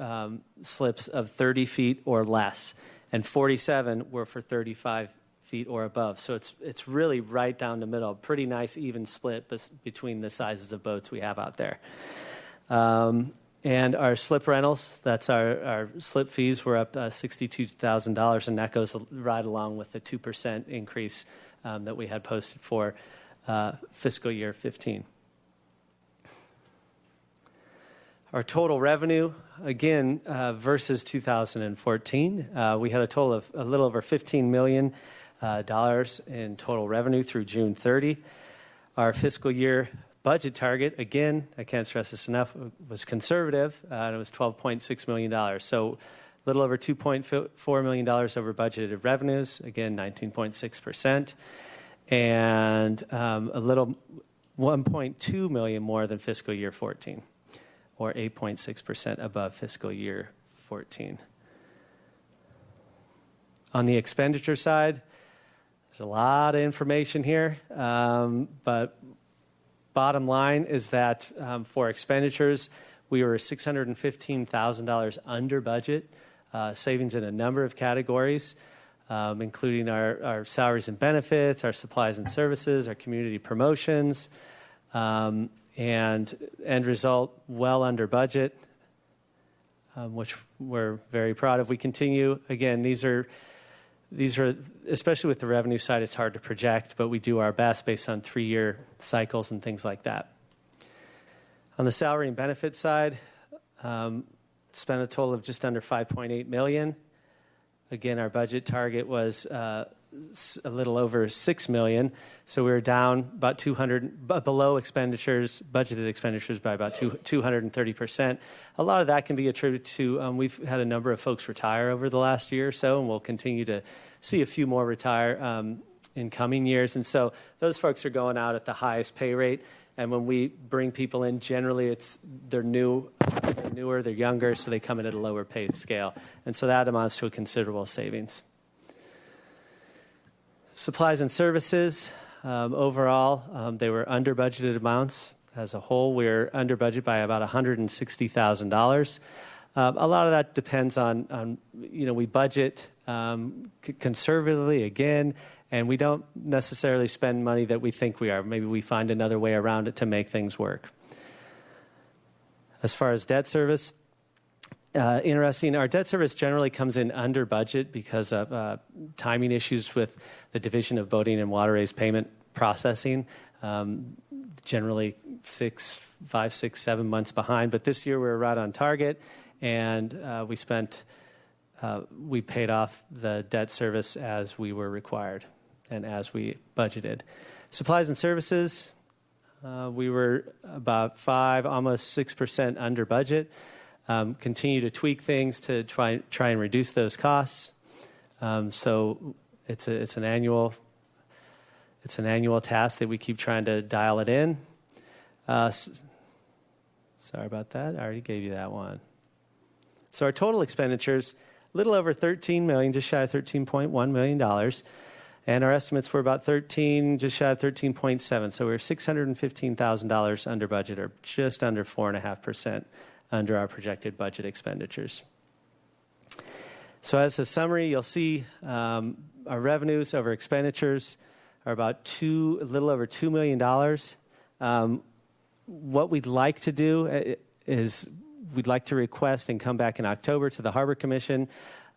slips of 30 feet or less, and 47 were for 35 feet or above. So it's really right down the middle. Pretty nice even split between the sizes of boats we have out there. And our slip rentals, that's our slip fees, were up $62,000, and that goes right along with the 2% increase that we had posted for fiscal year 15. Our total revenue, again, versus 2014, we had a total of a little over $15 million in total revenue through June 30. Our fiscal year budget target, again, I can't stress this enough, was conservative, and it was $12.6 million. So a little over $2.4 million over budgeted revenues, again, 19.6%, and a little $1.2 million more than fiscal year 14, or 8.6% above fiscal year 14. On the expenditure side, there's a lot of information here, but bottom line is that for expenditures, we were $615,000 under budget, savings in a number of categories, including our salaries and benefits, our supplies and services, our community promotions, and end result, well under budget, which we're very proud of. We continue, again, these are, especially with the revenue side, it's hard to project, but we do our best based on 3-year cycles and things like that. On the salary and benefits side, spent a total of just under $5.8 million. Again, our budget target was a little over $6 million, so we were down about below expenditures, budgeted expenditures by about 230%. A lot of that can be attributed to we've had a number of folks retire over the last year or so, and we'll continue to see a few more retire in coming years. And so those folks are going out at the highest pay rate. And when we bring people in, generally they're newer, they're younger, so they come in at a lower pay scale. And so that amounts to a considerable savings. Supplies and services, overall, they were under budgeted amounts. As a whole, we're under budget by about $160,000. A lot of that depends on we budget conservatively, again, and we don't necessarily spend money that we think we are. Maybe we find another way around it to make things work. As far as debt service, interesting. Our debt service generally comes in under budget because of timing issues with the Division of Boating and Waterways payment processing. Generally 5, 6, 7 months behind. But this year we were right on target, and we paid off the debt service as we were required and as we budgeted. Supplies and services, we were about 5, almost 6% under budget. Continue to tweak things to try and reduce those costs. So it's an annual task that we keep trying to dial it in. Sorry about that. I already gave you that one. So our total expenditures, a little over $13 million, just shy of $13.1 million. And our estimates were about just shy of 13.7. So we're $615,000 under budget, or just under 4.5% under our projected budget expenditures. So as a summary, you'll see our revenues over expenditures are about a little over $2 million. What we'd like to do is we'd like to request and come back in October to the Harbor Commission,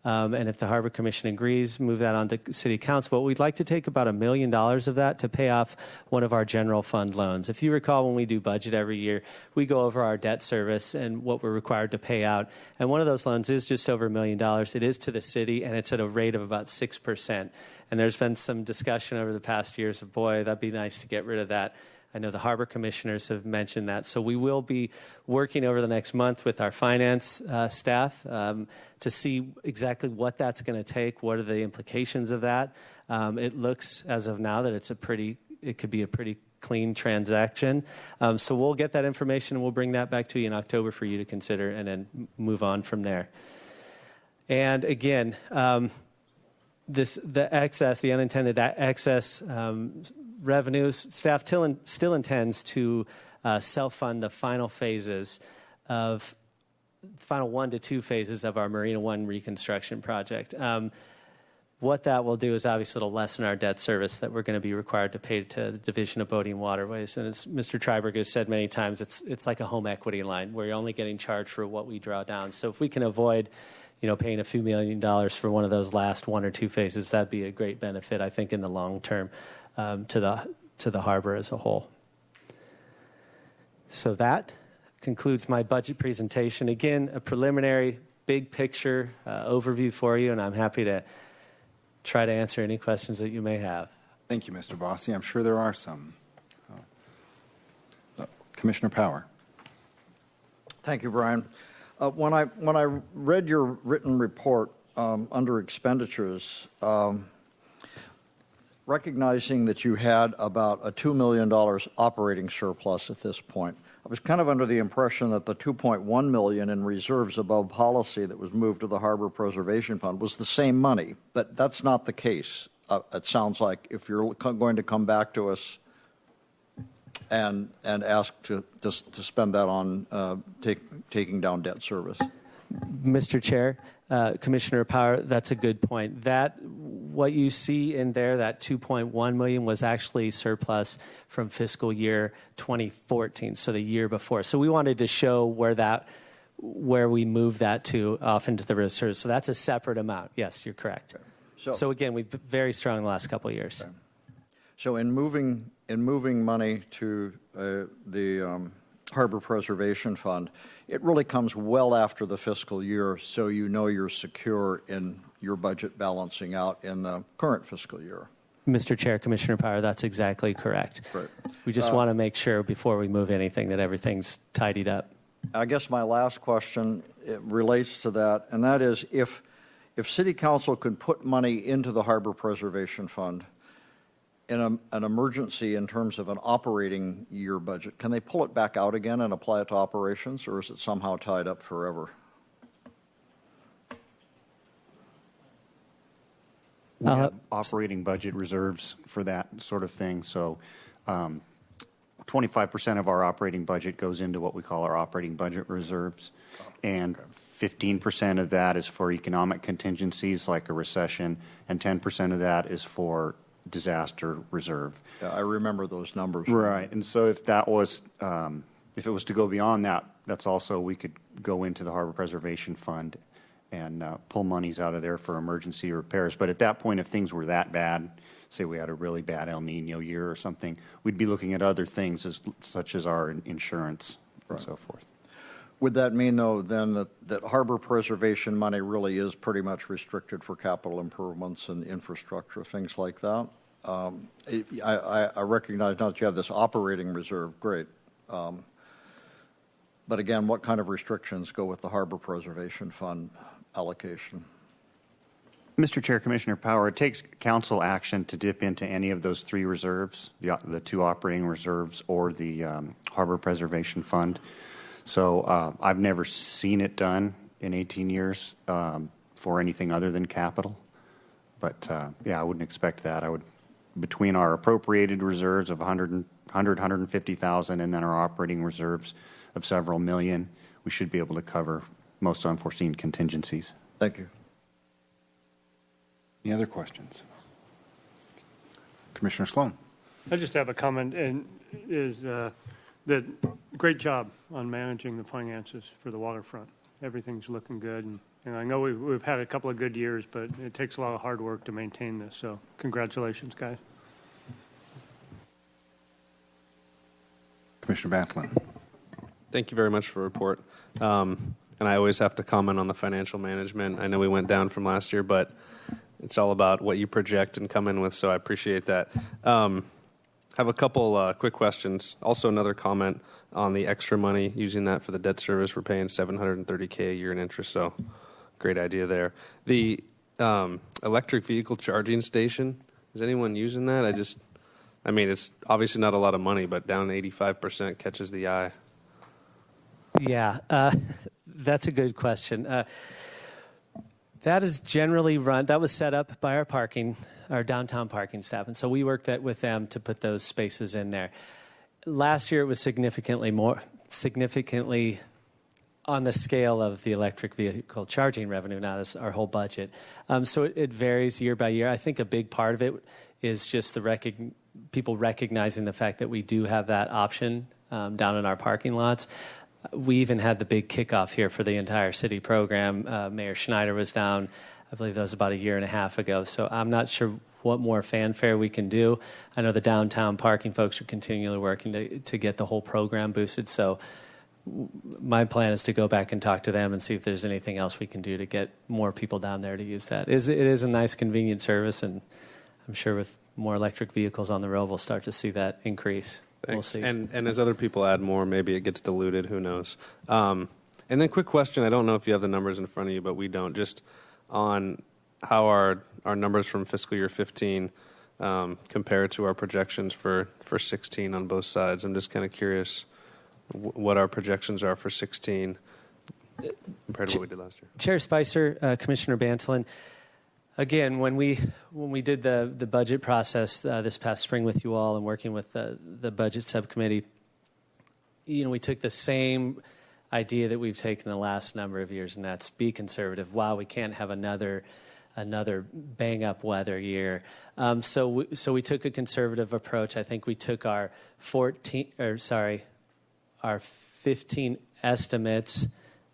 and if the Harbor Commission agrees, move that on to City Council. But we'd like to take about $1 million of that to pay off one of our general fund loans. If you recall, when we do budget every year, we go over our debt service and what we're required to pay out. And one of those loans is just over $1 million. It is to the city, and it's at a rate of about 6%. And there's been some discussion over the past years of, boy, that'd be nice to get rid of that. I know the Harbor Commissioners have mentioned that. So we will be working over the next month with our finance staff to see exactly what that's going to take, what are the implications of that. It looks, as of now, that it could be a pretty clean transaction. So we'll get that information, and we'll bring that back to you in October for you to consider and then move on from there. And again, the unintended excess revenues, staff still intends to self-fund the final 1 to 2 phases of our Marina One reconstruction project. What that will do is obviously it'll lessen our debt service that we're going to be required to pay to the Division of Boating and Waterways. And as Mr. Treiberg has said many times, it's like a home equity line where you're only getting charged for what we draw down. So if we can avoid paying a few $1 million for one of those last 1 or 2 phases, that'd be a great benefit, I think, in the long term to the harbor as a whole. So that concludes my budget presentation. Again, a preliminary, big picture overview for you, and I'm happy to try to answer any questions that you may have. Thank you, Mr. Bossi. I'm sure there are some. Commissioner Power. Thank you, Brian. When I read your written report under expenditures, recognizing that you had about a $2 million operating surplus at this point, I was kind of under the impression that the $2.1 million in reserves above policy that was moved to the Harbor Preservation Fund was the same money. But that's not the case. It sounds like if you're going to come back to us and ask to spend that on taking down debt service. Mr. Chair, Commissioner Power, that's a good point. What you see in there, that $2.1 million, was actually surplus from fiscal year 2014, so the year before. So we wanted to show where we moved that to off into the reserves. So that's a separate amount. Yes, you're correct. Okay. So again, we've been very strong in the last couple of years. Okay. So in moving money to the Harbor Preservation Fund, it really comes well after the fiscal year, so you're secure in your budget balancing out in the current fiscal year. Mr. Chair, Commissioner Power, that's exactly correct. Right. We just want to make sure before we move anything that everything's tidied up. I guess my last question relates to that, and that is if City Council could put money into the Harbor Preservation Fund in an emergency in terms of an operating year budget, can they pull it back out again and apply it to operations, or is it somehow tied up forever? We have operating budget reserves for that sort of thing. So 25% of our operating budget goes into what we call our operating budget reserves. And 15% of that is for economic contingencies like a recession, and 10% of that is for disaster reserve. Yeah, I remember those numbers. Right. And so if it was to go beyond that that's also, we could go into the Harbor Preservation Fund and pull monies out of there for emergency repairs. But at that point, if things were that bad, say we had a really bad El Nino year or something, we'd be looking at other things such as our insurance and so forth. Would that mean, though, then that harbor preservation money really is pretty much restricted for capital improvements and infrastructure, things like that? I recognize now that you have this operating reserve, great. But again, what kind of restrictions go with the Harbor Preservation Fund allocation? Mr. Chair, Commissioner Power, it takes council action to dip into any of those three reserves, the two operating reserves or the Harbor Preservation Fund. So I've never seen it done in 18 years for anything other than capital. But yeah, I wouldn't expect that. I would, between our appropriated reserves of 150,000 and then our operating reserves of several million, we should be able to cover most unforeseen contingencies. Thank you. Any other questions? Commissioner Sloan. I just have a comment, and is that great job on managing the finances for the waterfront. Everything's looking good, and I know we've had a couple of good years, but it takes a lot of hard work to maintain this. So congratulations, guys. Commissioner Bantlin. Thank you very much for the report. And I always have to comment on the financial management. I know we went down from last year, but it's all about what you project and come in with, so I appreciate that. Have a couple quick questions. Also, another comment on the extra money, using that for the debt service. We're paying $730K a year in interest, so great idea there. The electric vehicle charging station, is anyone using that? I mean, it's obviously not a lot of money, but down 85% catches the eye. Yeah, that's a good question. That is generally run. That was set up by our downtown parking staff, and so we worked with them to put those spaces in there. Last year, it was significantly on the scale of the electric vehicle charging revenue, not as our whole budget. So it varies year by year. I think a big part of it is just people recognizing the fact that we do have that option down in our parking lots. We even had the big kickoff here for the entire city program. Mayor Schneider was down, I believe that was about a year and a half ago. So I'm not sure what more fanfare we can do. I know the downtown parking folks are continually working to get the whole program boosted. So my plan is to go back and talk to them and see if there's anything else we can do to get more people down there to use that. It is a nice, convenient service, and I'm sure with more electric vehicles on the road, we'll start to see that increase. Thanks. We'll see. And as other people add more, maybe it gets diluted. Who knows? And then quick question. I don't know if you have the numbers in front of you, but we don't. Just on how our numbers from fiscal year 15 compare to our projections for 16 on both sides. I'm just kind of curious what our projections are for 16 compared to what we did last year. Chair Spicer, Commissioner Bantlin, again, when we did the budget process this past spring with you all and working with the budget subcommittee, we took the same idea that we've taken the last number of years, and that's be conservative. Wow, we can't have another bang up weather year. So we took a conservative approach. I think we took our 15 estimates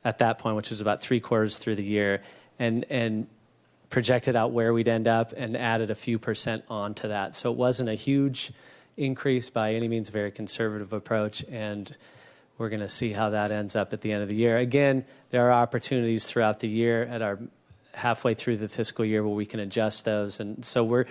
at that point, which was about 3/4 through the year, and projected out where we'd end up and added a few percent onto that. So it wasn't a huge increase by any means, a very conservative approach, and we're going to see how that ends up at the end of the year. Again, there are opportunities throughout the year at our halfway through the fiscal year where we can adjust those. And so we're,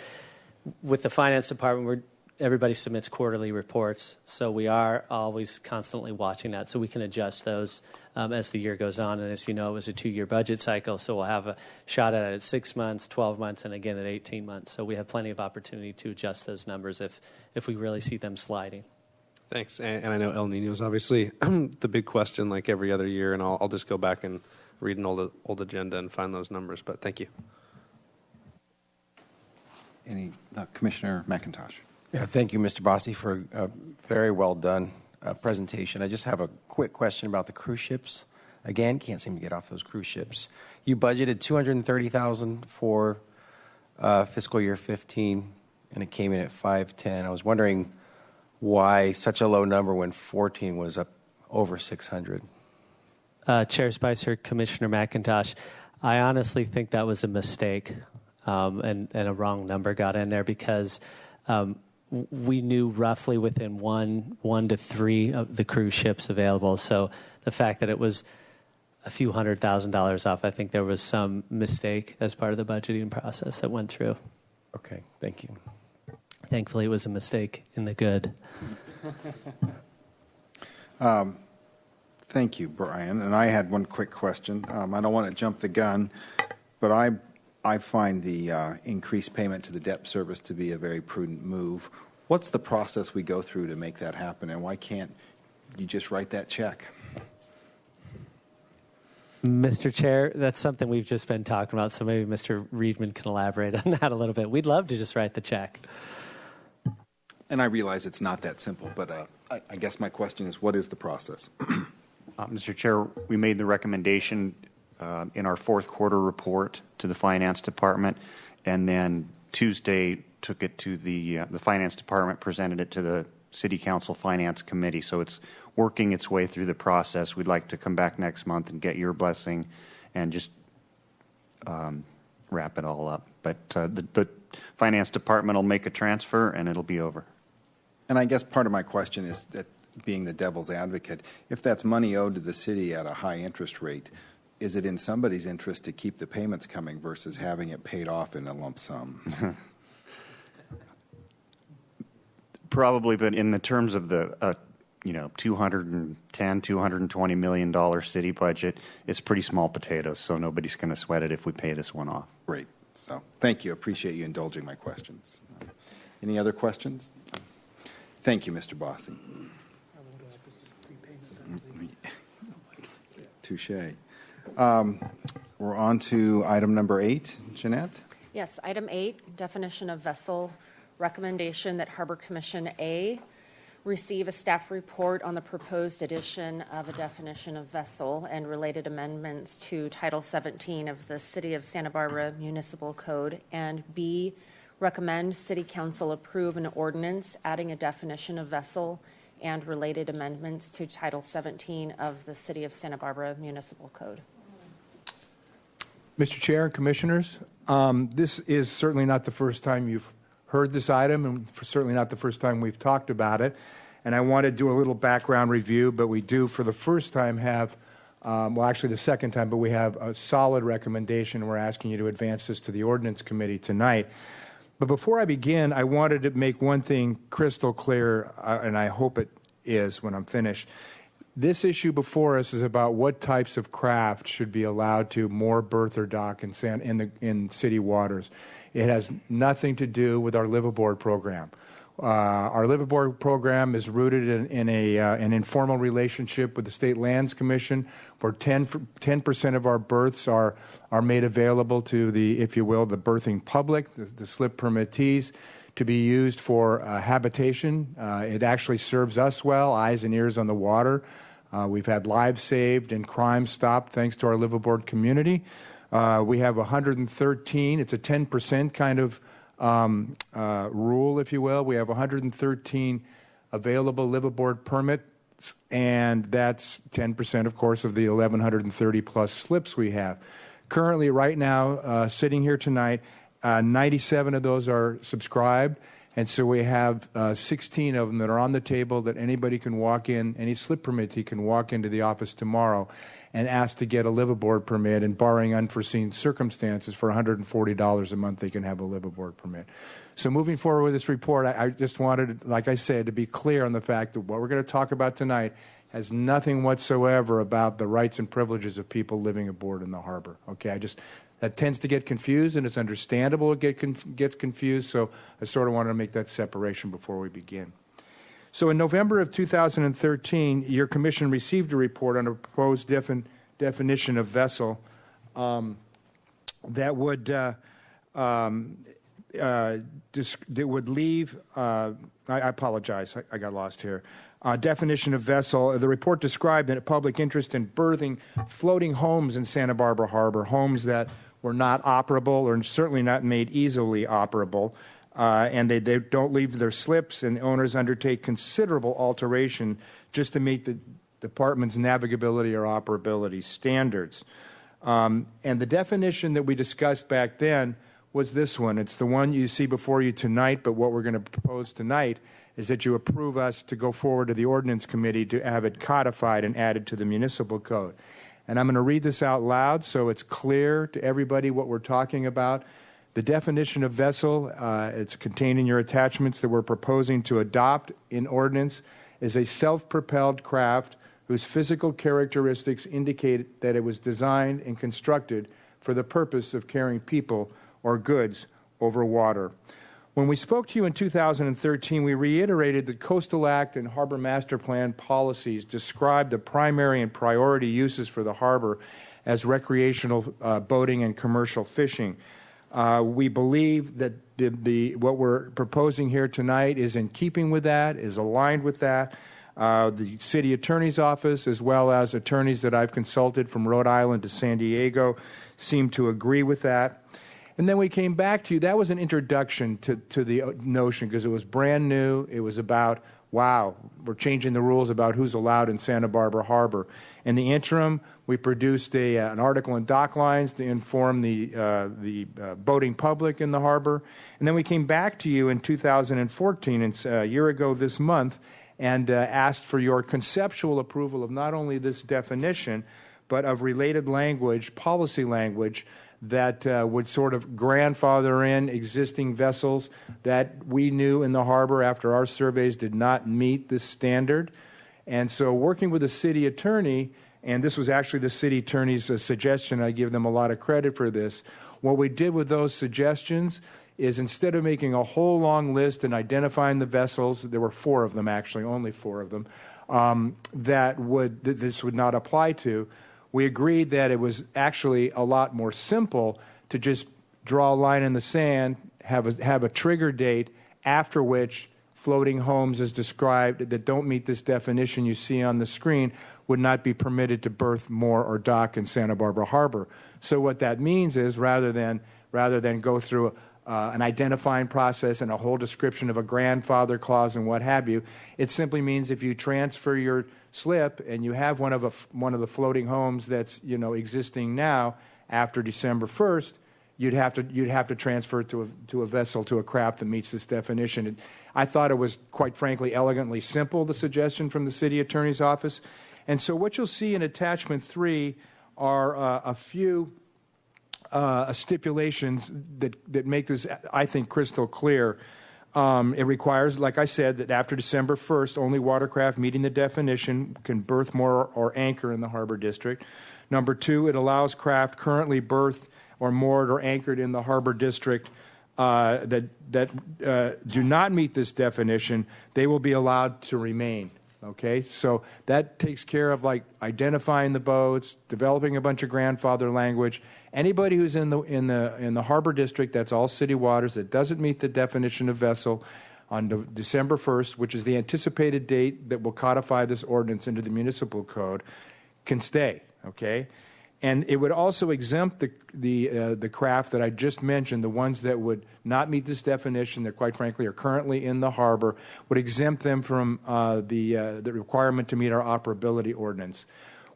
with the finance department, everybody submits quarterly reports, so we are always constantly watching that, so we can adjust those as the year goes on. And as you know, it was a 2-year budget cycle, so we'll have a shot at it at 6 months, 12 months, and again at 18 months. So we have plenty of opportunity to adjust those numbers if we really see them sliding. Thanks. And I know El Nino is obviously the big question like every other year, and I'll just go back and read an old agenda and find those numbers, but thank you. Commissioner McIntosh. Yeah, thank you, Mr. Bossi, for a very well done presentation. I just have a quick question about the cruise ships. Again, can't seem to get off those cruise ships. You budgeted $230,000 for fiscal year 15, and it came in at $510,000. I was wondering why such a low number when 14 was up over $600,000. Chair Spicer, Commissioner McIntosh, I honestly think that was a mistake, and a wrong number got in there because we knew roughly within one to three of the cruise ships available. So the fact that it was a few $100,000 off, I think there was some mistake as part of the budgeting process that went through. Okay, thank you. Thankfully, it was a mistake in the good. Thank you, Brian. And I had one quick question. I don't want to jump the gun, but I find the increased payment to the debt service to be a very prudent move. What's the process we go through to make that happen, and why can't you just write that check? Mr. Chair, that's something we've just been talking about, so maybe Mr. Reedman can elaborate on that a little bit. We'd love to just write the check. And I realize it's not that simple, but I guess my question is, what is the process? Mr. Chair, we made the recommendation in our fourth quarter report to the Finance Department, and then Tuesday took it to the Finance Department, presented it to the City Council Finance Committee. So it's working its way through the process. We'd like to come back next month and get your blessing and just wrap it all up. But the Finance Department will make a transfer, and it'll be over. And I guess part of my question is that, being the devil's advocate, if that's money owed to the city at a high interest rate, is it in somebody's interest to keep the payments coming versus having it paid off in a lump sum? Probably, but in the terms of the $210, $220 million city budget, it's pretty small potatoes, so nobody's going to sweat it if we pay this one off. Great. So thank you. Appreciate you indulging my questions. Any other questions? Thank you, Mr. Bossy. Touche. We're on to item number 8. Jeanette? Yes, item 8, definition of vessel. Recommendation that Harbor Commission A receive a staff report on the proposed addition of a definition of vessel and related amendments to Title 17 of the City of Santa Barbara Municipal Code, and B, recommend City Council approve an ordinance adding a definition of vessel and related amendments to Title 17 of the City of Santa Barbara Municipal Code. Mr. Chair and Commissioners, this is certainly not the first time you've heard this item, and certainly not the first time we've talked about it. And I want to do a little background review, but we do for the first time have, actually the second time, but we have a solid recommendation. We're asking you to advance this to the Ordinance Committee tonight. But before I begin, I wanted to make one thing crystal clear, and I hope it is when I'm finished. This issue before us is about what types of craft should be allowed to moor, berth, or dock in city waters. It has nothing to do with our liveaboard program. Our liveaboard program is rooted in an informal relationship with the State Lands Commission, where 10% of our berths are made available to the, if you will, the berthing public, the slip permittees, to be used for habitation. It actually serves us well, eyes and ears on the water. We've had lives saved and crime stopped thanks to our liveaboard community. We have 113. It's a 10% kind of rule, if you will. We have 113 available liveaboard permits, and that's 10%, of course, of the 1,130 plus slips we have. Currently, right now, sitting here tonight, 97 of those are subscribed, and so we have 16 of them that are on the table that anybody can walk in, any slip permittee can walk into the office tomorrow and ask to get a liveaboard permit, and barring unforeseen circumstances, for $140 a month they can have a liveaboard permit. So moving forward with this report, I just wanted, like I said, to be clear on the fact that what we're going to talk about tonight has nothing whatsoever about the rights and privileges of people living aboard in the harbor. Okay, that tends to get confused, and it's understandable it gets confused, so I sort of wanted to make that separation before we begin. So in November of 2013, your commission received a report on a proposed definition of vessel that would leave, I apologize, I got lost here. Definition of vessel, the report described a public interest in berthing floating homes in Santa Barbara Harbor, homes that were not operable or certainly not made easily operable, and they don't leave their slips, and the owners undertake considerable alteration just to meet department's navigability or operability standards. And the definition that we discussed back then was this one. It's the one you see before you tonight, but what we're going to propose tonight is that you approve us to go forward to the Ordinance Committee to have it codified and added to the municipal code. And I'm going to read this out loud so it's clear to everybody what we're talking about. The definition of vessel, it's contained in your attachments that we're proposing to adopt in ordinance, is a self-propelled craft whose physical characteristics indicate that it was designed and constructed for the purpose of carrying people or goods over water. When we spoke to you in 2013, we reiterated that Coastal Act and Harbor Master Plan policies describe the primary and priority uses for the harbor as recreational boating and commercial fishing. We believe that what we're proposing here tonight is in keeping with that, is aligned with that. The city attorney's office, as well as attorneys that I've consulted from Rhode Island to San Diego, seem to agree with that. And then we came back to you. That was an introduction to the notion because it was brand new. It was about, wow, we're changing the rules about who's allowed in Santa Barbara Harbor. In the interim, we produced an article in Dock Lines to inform the boating public in the harbor. And then we came back to you in 2014, it's a year ago this month, and asked for your conceptual approval of not only this definition, but of related language, policy language, that would sort of grandfather in existing vessels that we knew in the harbor after our surveys did not meet this standard. And so working with the city attorney, and this was actually the city attorney's suggestion, I give them a lot of credit for this, what we did with those suggestions is instead of making a whole long list and identifying the vessels, there were 4 of them actually, only 4 of them, that this would not apply to, we agreed that it was actually a lot more simple to just draw a line in the sand, have a trigger date after which floating homes as described that don't meet this definition you see on the screen would not be permitted to berth, moor, or dock in Santa Barbara Harbor. So what that means is rather than go through an identifying process and a whole description of a grandfather clause and what have you, it simply means if you transfer your slip and you have one of the floating homes that's existing now after December 1st, you'd have to transfer it to a vessel, to a craft that meets this definition. I thought it was quite frankly elegantly simple, the suggestion from the city attorney's office. And so what you'll see in attachment 3 are a few stipulations that make this, I think, crystal clear. It requires, like I said, that after December 1st, only watercraft meeting the definition can berth, moor, or anchor in the harbor district. Number 2, it allows craft currently berthed or moored or anchored in the harbor district that do not meet this definition, they will be allowed to remain. Okay, so that takes care of like identifying the boats, developing a bunch of grandfather language. Anybody who's in the harbor district, that's all city waters, that doesn't meet the definition of vessel on December 1st, which is the anticipated date that will codify this ordinance into the municipal code, can stay. Okay, and it would also exempt the craft that I just mentioned, the ones that would not meet this definition, that quite frankly are currently in the harbor, would exempt them from the requirement to meet our operability ordinance,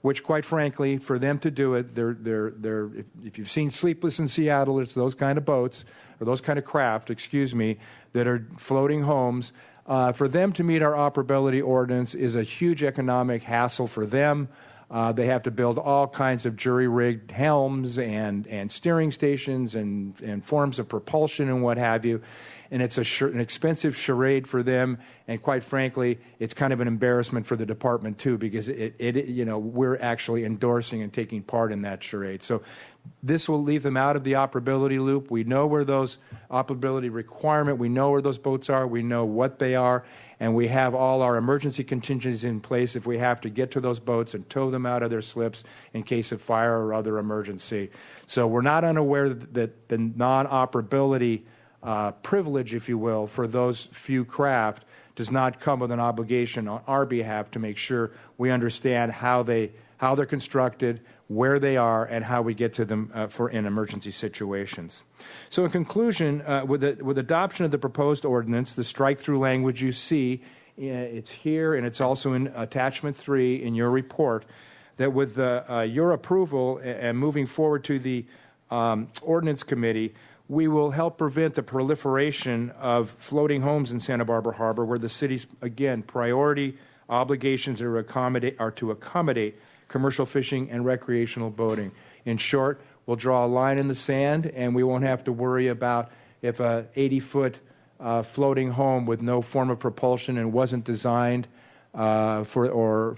which quite frankly, for them to do it, if you've seen Sleepless in Seattle, it's those kind of boats, or those kind of craft, that are floating homes. For them to meet our operability ordinance is a huge economic hassle for them. They have to build all kinds of jury-rigged helms and steering stations and forms of propulsion and what have you. And it's an expensive charade for them. And quite frankly, it's kind of an embarrassment for the department too, because we're actually endorsing and taking part in that charade. So this will leave them out of the operability loop. We know where those operability requirement, we know where those boats are, we know what they are, and we have all our emergency contingencies in place if we have to get to those boats and tow them out of their slips in case of fire or other emergency. So we're not unaware that the non-operability privilege, if you will, for those few craft does not come with an obligation on our behalf to make sure we understand how they're constructed, where they are, and how we get to them in emergency situations. So in conclusion, with adoption of the proposed ordinance, the strike-through language you see It's here, and it's also in attachment 3 in your report, that with your approval and moving forward to the ordinance committee, we will help prevent the proliferation of floating homes in Santa Barbara Harbor, where the city's, again, priority obligations are to accommodate commercial fishing and recreational boating. In short, we'll draw a line in the sand, and we won't have to worry about if a 80-foot floating home with no form of propulsion and wasn't designed for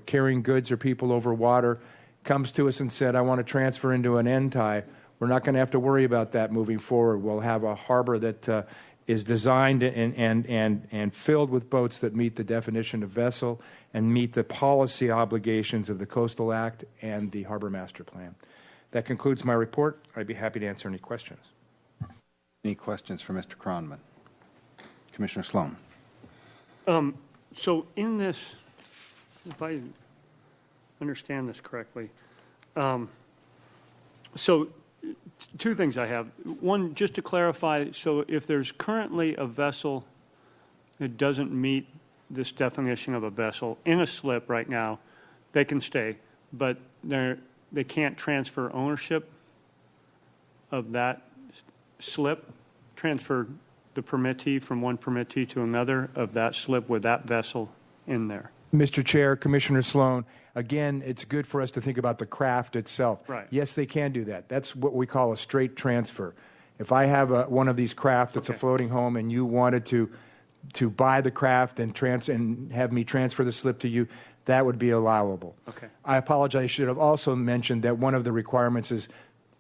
carrying goods or people over water comes to us and said, I want to transfer into an end tie. We're not going to have to worry about that moving forward. We'll have a harbor that is designed and filled with boats that meet the definition of vessel and meet the policy obligations of the Coastal Act and the Harbor Master Plan. That concludes my report. I'd be happy to answer any questions. Any questions for Mr. Cronman? Commissioner Sloan. So in this, if I understand this correctly, so two things I have. One, just to clarify, so if there's currently a vessel that doesn't meet this definition of a vessel in a slip right now, they can stay, but they can't transfer ownership of that slip, transfer the permittee from one permittee to another of that slip with that vessel in there. Mr. Chair, Commissioner Sloan, again, it's good for us to think about the craft itself. Right. Yes, they can do that. That's what we call a straight transfer. If I have one of these craft that's a floating home and you wanted to buy the craft and have me transfer the slip to you, that would be allowable. Okay. I apologize. I should have also mentioned that one of the requirements is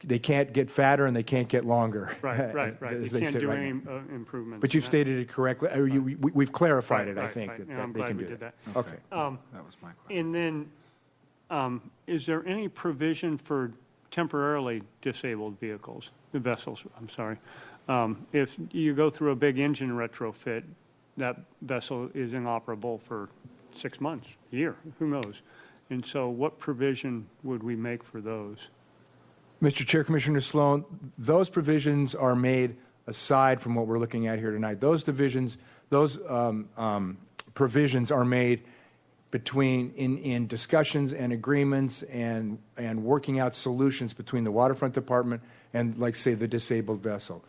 they can't get fatter and they can't get longer. Right. as They they can't sit do right any now. improvement. But you've stated it correctly. We've clarified it, I Right. think, Yeah, that I'm they glad can we do did that. Okay. That was my question. And then, is there any provision for temporarily disabled vehicles, the vessels, I'm sorry? If you go through a big engine retrofit, that vessel is inoperable for 6 months, a year, who knows? And so what provision would we make for those? Mr. Chair, Commissioner Sloan, those provisions are made aside from what we're looking at here tonight. Those provisions are made in discussions and agreements and working out solutions between the Waterfront Department and, like, say, the disabled vessel.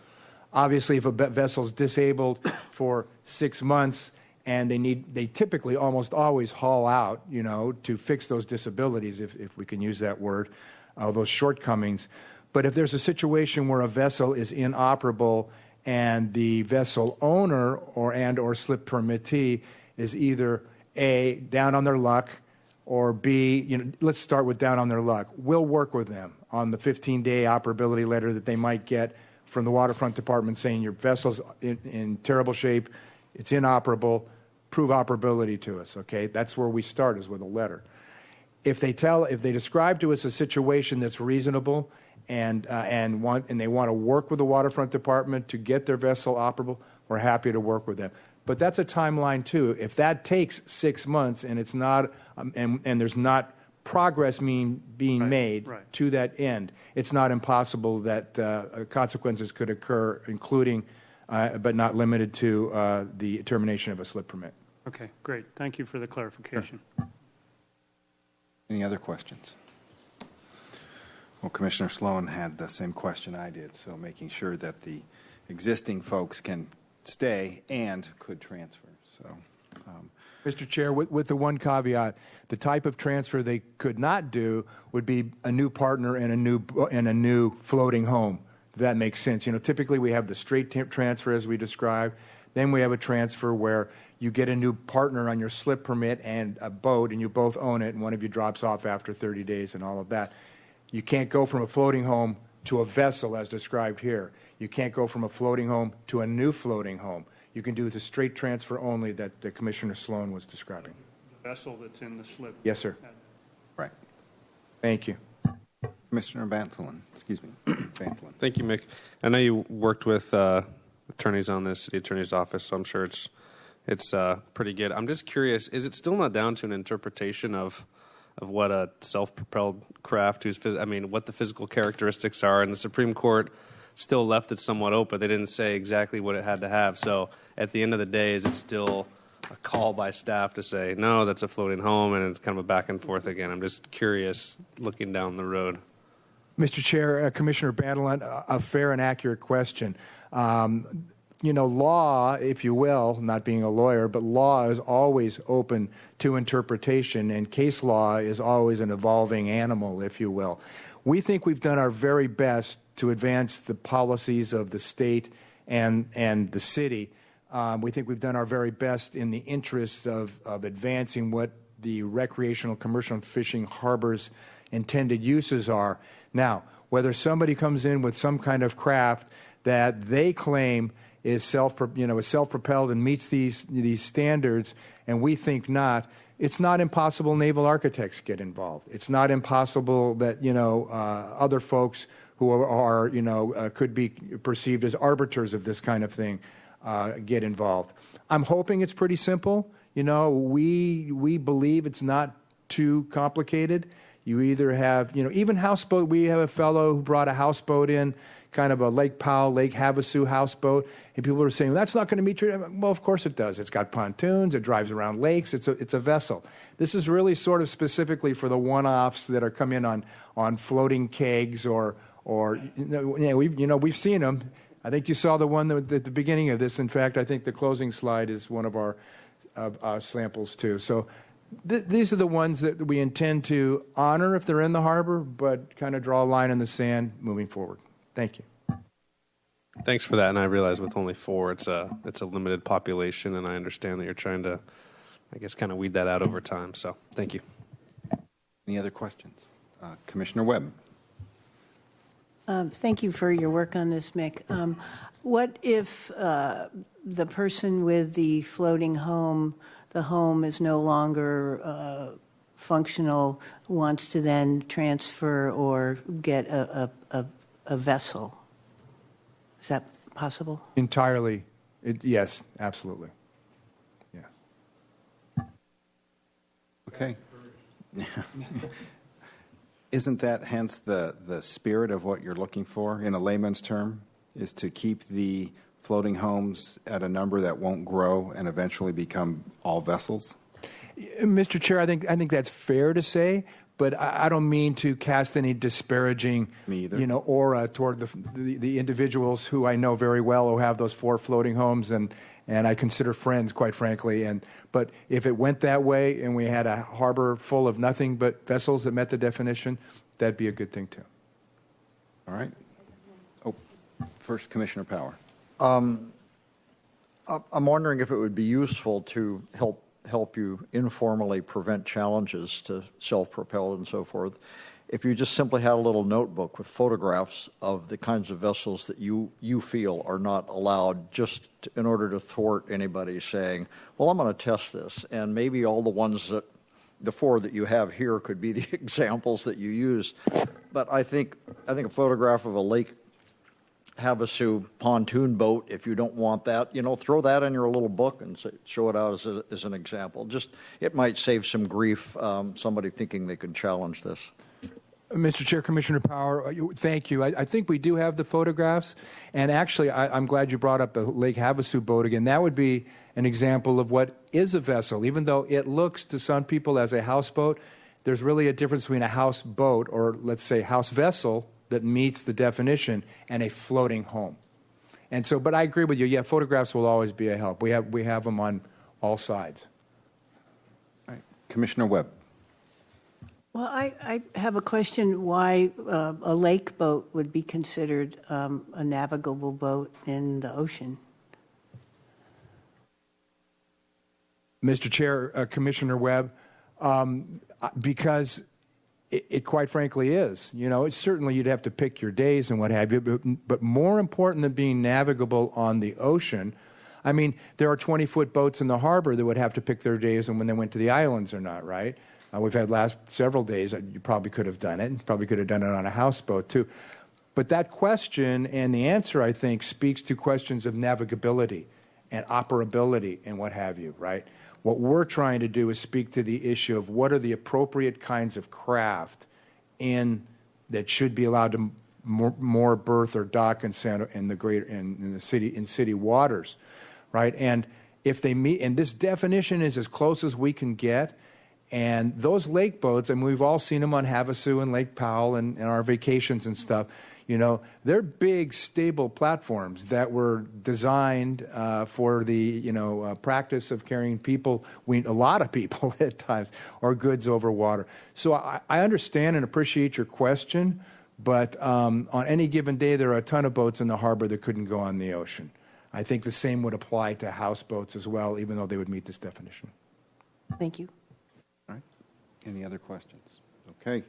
Obviously, if a vessel's disabled for 6 months and they typically almost always haul out, to fix those disabilities, if we can use that word, those shortcomings. But if there's a situation where a vessel is inoperable and the vessel owner or slip permittee is either A, down on their luck, or B, let's start with down on their luck. We'll work with them on the 15-day operability letter that they might get from the Waterfront Department saying your vessel's in terrible shape, it's inoperable, prove operability to us, okay? That's where we start, is with a letter. If they describe to us a situation that's reasonable and they want to work with the Waterfront Department to get their vessel operable, we're happy to work with them. But that's a timeline too. If that takes 6 months and it's not and there's not progress being made to that end, it's not impossible that consequences could occur, including but not limited to the termination of a slip permit. Okay, great. Thank you for the clarification. Sure. Any other questions? Well, Commissioner Sloan had the same question I did, so making sure that the existing folks can stay and could transfer. So, Mr. Chair, with the one caveat, the type of transfer they could not do would be a new partner and a new floating home. If that makes sense. Typically we have the straight transfer as we described. Then we have a transfer where you get a new partner on your slip permit and a boat, and you both own it, and one of you drops off after 30 days and all of that. You can't go from a floating home to a vessel as described here. You can't go from a floating home to a new floating home. You can do the straight transfer only that Commissioner Sloan was describing. The vessel that's in the slip. Yes, sir. right. Thank you. Commissioner Bantolin, excuse me. Bantolin. Thank you, Mick. I know you worked with attorneys on this, the attorney's office, so I'm sure it's pretty good. I'm just curious, is it still not down to an interpretation of what a self-propelled craft what the physical characteristics are? And the Supreme Court still left it somewhat open. They didn't say exactly what it had to have. So at the end of the day, is it still a call by staff to say, no, that's a floating home, and it's kind of a back and forth again. I'm just curious, looking down the road. Mr. Chair, Commissioner Bandelon, a fair and accurate question. Law, if you will, not being a lawyer, but law is always open to interpretation, and case law is always an evolving animal, if you will. We think we've done our very best to advance the policies of the state and the city. We think we've done our very best in the interest of advancing what the recreational, commercial, and fishing harbors' intended uses are. Now, whether somebody comes in with some kind of craft that they claim is self-propelled and meets these standards, and we think not, it's not impossible naval architects get involved. It's not impossible that other folks who are could be perceived as arbiters of this kind of thing get involved. I'm hoping it's pretty simple. We believe it's not too complicated. You either have, even houseboat. We have a fellow who brought a houseboat in, kind of a Lake Powell, Lake Havasu houseboat, and people are saying, well, that's not going to meet your. Well, of course it does. It's got pontoons. It drives around lakes. It's a vessel. This is really sort of specifically for the one-offs that are come in on floating kegs or we've seen them. I think you saw the one at the beginning of this. In fact, I think the closing slide is one of our samples too. So these are the ones that we intend to honor if they're in the harbor, but kind of draw a line in the sand moving forward. Thank you. Thanks for that. And I realize with only 4, it's a limited population, and I understand that you're trying to, I guess, kind of weed that out over time. So thank you. Any other questions? Commissioner Webb. Thank you for your work on this, Mick. What if the person with the floating home, the home is no longer functional, wants to then transfer or get a vessel? Is that possible? Entirely. Yes, absolutely. Yeah. Okay. Isn't that hence the spirit of what you're looking for in a layman's term, is to keep the floating homes at a number that won't grow and eventually become all vessels? Mr. Chair, I think that's fair to say, but I don't mean to cast any disparaging aura toward the individuals who I know very well who have those 4 floating homes and I consider friends, quite frankly. But if it went that way and we had a harbor full of nothing but vessels that met the definition, that'd be a good thing too. All right. Oh, first, Commissioner Power. I'm wondering if it would be useful to help you informally prevent challenges to self-propelled and so forth, if you just simply had a little notebook with photographs of the kinds of vessels that you feel are not allowed, just in order to thwart anybody saying, well, I'm going to test this, and maybe all the ones that the 4 that you have here could be the examples that you use. But I think a photograph of a Lake Havasu pontoon boat, if you don't want that, throw that in your little book and show it out as an example. Just, it might save some grief, somebody thinking they could challenge this. Mr. Chair, Commissioner Power, thank you. I think we do have the photographs, and actually I'm glad you brought up the Lake Havasu boat again. That would be an example of what is a vessel. Even though it looks to some people as a houseboat, there's really a difference between a houseboat, or let's say house vessel, that meets the definition, and a floating home. And so, but I agree with you. Yeah, photographs will always be a help. We have them on all sides. All right. Commissioner Webb. Well, I have a question why a lake boat would be considered a navigable boat in the ocean. Mr. Chair, Commissioner Webb, because it quite frankly is. It's certainly you'd have to pick your days and what have you, but more important than being navigable on the ocean, I mean, there are 20-foot boats in the harbor that would have to pick their days and when they went to the islands or not, right? We've had last several days. You probably could have done it. Probably could have done it on a houseboat too. But that question and the answer, I think, speaks to questions of navigability and operability and what have you, right? What we're trying to do is speak to the issue of what are the appropriate kinds of craft that should be allowed to more berth or dock in the city waters, right? And if they meet, and this definition is as close as we can get. And those lake boats, and we've all seen them on Havasu and Lake Powell and our vacations and stuff, you know, they're big, stable platforms that were designed for the, you know, practice of carrying people, a lot of people at times, or goods over water. So I understand and appreciate your question, but on any given day, there are a ton of boats in the harbor that couldn't go on the ocean. I think the same would apply to houseboats as well, even though they would meet this definition. Thank you. All right. Any other questions? Okay.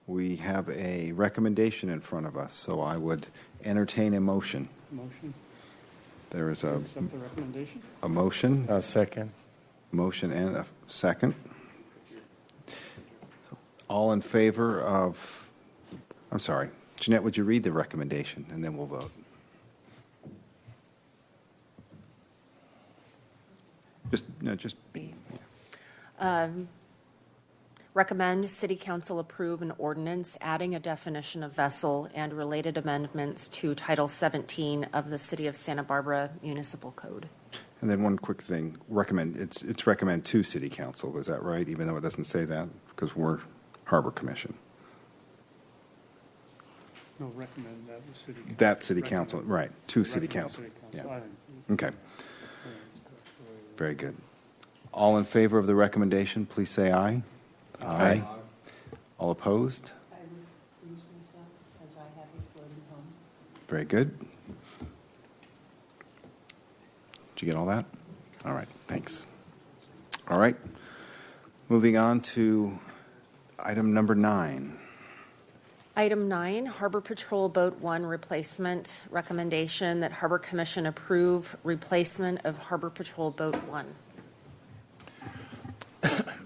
We have a recommendation in front of us, so I would entertain a motion. Motion, There is a accept the recommendation? motion, Second. motion and a second. So, all in favor of, I'm sorry, Jeanette, would you read the recommendation, and then we'll vote? Just B. Recommend City Council approve an ordinance adding a definition of vessel and related amendments to Title 17 of the City of Santa Barbara Municipal Code. And then one quick thing, it's recommend to City Council, is that right? Even though it doesn't say that, because we're Harbor Commission. No, recommend that the city. That City Council, right, to City Recommend Council. City Council. Yeah. I didn't- Okay, very good. All in favor of the recommendation, please say aye. Aye. All opposed? I recuse myself as I have a floating home. Very good. Did you get all that? All right, thanks. All right, moving on to item number 9. Item 9, Harbor Patrol Boat 1 replacement. Recommendation that Harbor Commission approve replacement of Harbor Patrol Boat 1.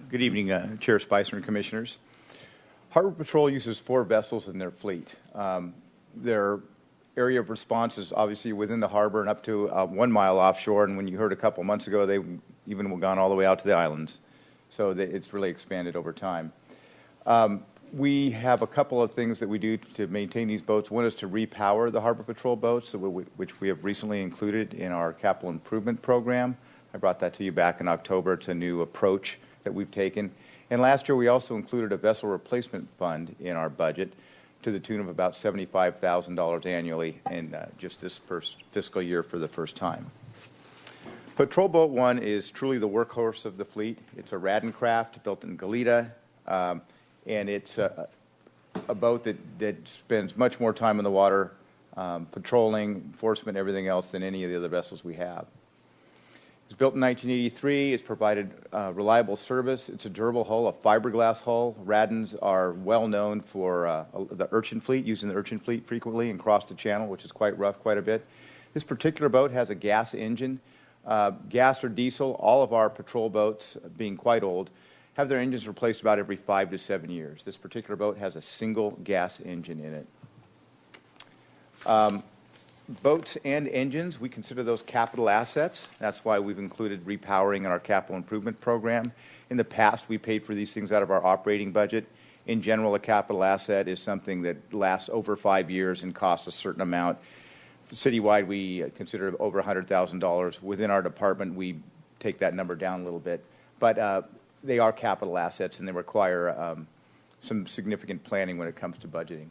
Good evening, Chair Spicer and Commissioners. Harbor Patrol uses 4 vessels in their fleet. Their area of response is obviously within the harbor and up to 1 mile offshore, and when you heard a couple months ago, they even gone all the way out to the islands. So it's really expanded over time. We have a couple of things that we do to maintain these boats. One is to repower the Harbor Patrol boats, which we have recently included in our capital improvement program. I brought that to you back in October. It's a new approach that we've taken. And last year, we also included a vessel replacement fund in our budget to the tune of about $75,000 annually in just this first fiscal year for the first time. Patrol Boat 1 is truly the workhorse of the fleet. It's a Radden craft built in Goleta, and it's a boat that spends much more time in the water, patrolling, enforcement, everything else than any of the other vessels we have. It was built in 1983. It's provided reliable service. It's a durable hull, a fiberglass hull. Raddens are well known for the urchin fleet, using the urchin fleet frequently and cross the channel, which is quite rough, quite a bit. This particular boat has a gas engine. Gas or diesel, all of our patrol boats, being quite old, have their engines replaced about every 5 to 7 years. This particular boat has a single gas engine in it. Boats and engines, we consider those capital assets. That's why we've included repowering in our capital improvement program. In the past, we paid for these things out of our operating budget. In general, a capital asset is something that lasts over 5 years and costs a certain amount. Citywide, we consider over $100,000. Within our department, we take that number down a little bit. But they are capital assets, and they require some significant planning when it comes to budgeting.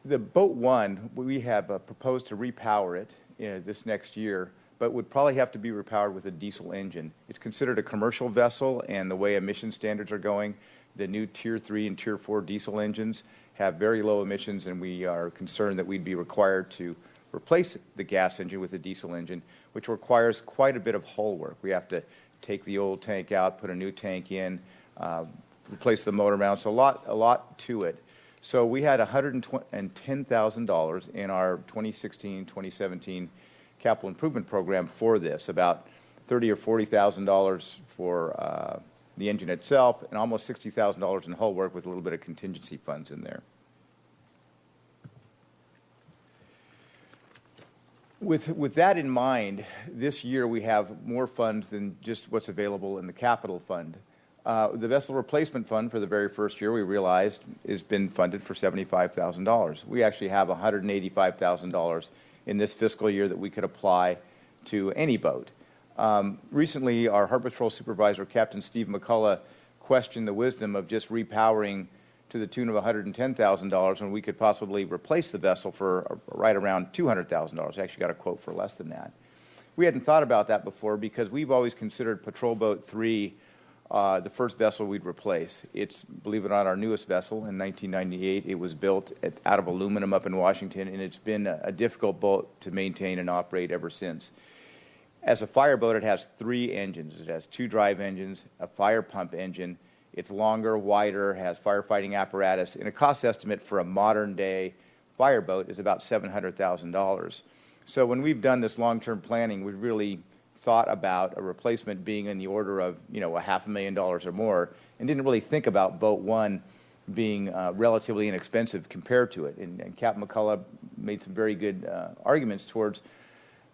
The Boat 1, we have proposed to repower it this next year, but would probably have to be repowered with a diesel engine. It's considered a commercial vessel, and the way emission standards are going, the new Tier 3 and Tier 4 diesel engines have very low emissions, and we are concerned that we'd be required to replace the gas engine with a diesel engine, which requires quite a bit of hull work. We have to take the old tank out, put a new tank in, replace the motor mounts, a lot to it. So we had $110,000 in our 2016-2017 capital improvement program for this, about $30,000 or $40,000 for the engine itself, and almost $60,000 in hull work with a little bit of contingency funds in there. With that in mind, this year we have more funds than just what's available in the capital fund. The vessel replacement fund for the very first year, we realized, has been funded for $75,000. We actually have $185,000 in this fiscal year that we could apply to any boat. Recently, our Harbor Patrol Supervisor, Captain Steve McCullough, questioned the wisdom of just repowering to the tune of $110,000 when we could possibly replace the vessel for right around $200,000. I actually got a quote for less than that. We hadn't thought about that before because we've always considered Patrol Boat 3 the first vessel we'd replace. It's, believe it or not, our newest vessel. In 1998, it was built out of aluminum up in Washington, and it's been a difficult boat to maintain and operate ever since. As a fireboat, it has 3 engines. It has 2 drive engines, a fire pump engine. It's longer, wider, has firefighting apparatus, and a cost estimate for a modern-day fireboat is about $700,000. So when we've done this long-term planning, we've really thought about a replacement being in the order of, $500,000 or more, and didn't really think about Boat 1 being relatively inexpensive compared to it. And Captain McCullough made some very good arguments towards,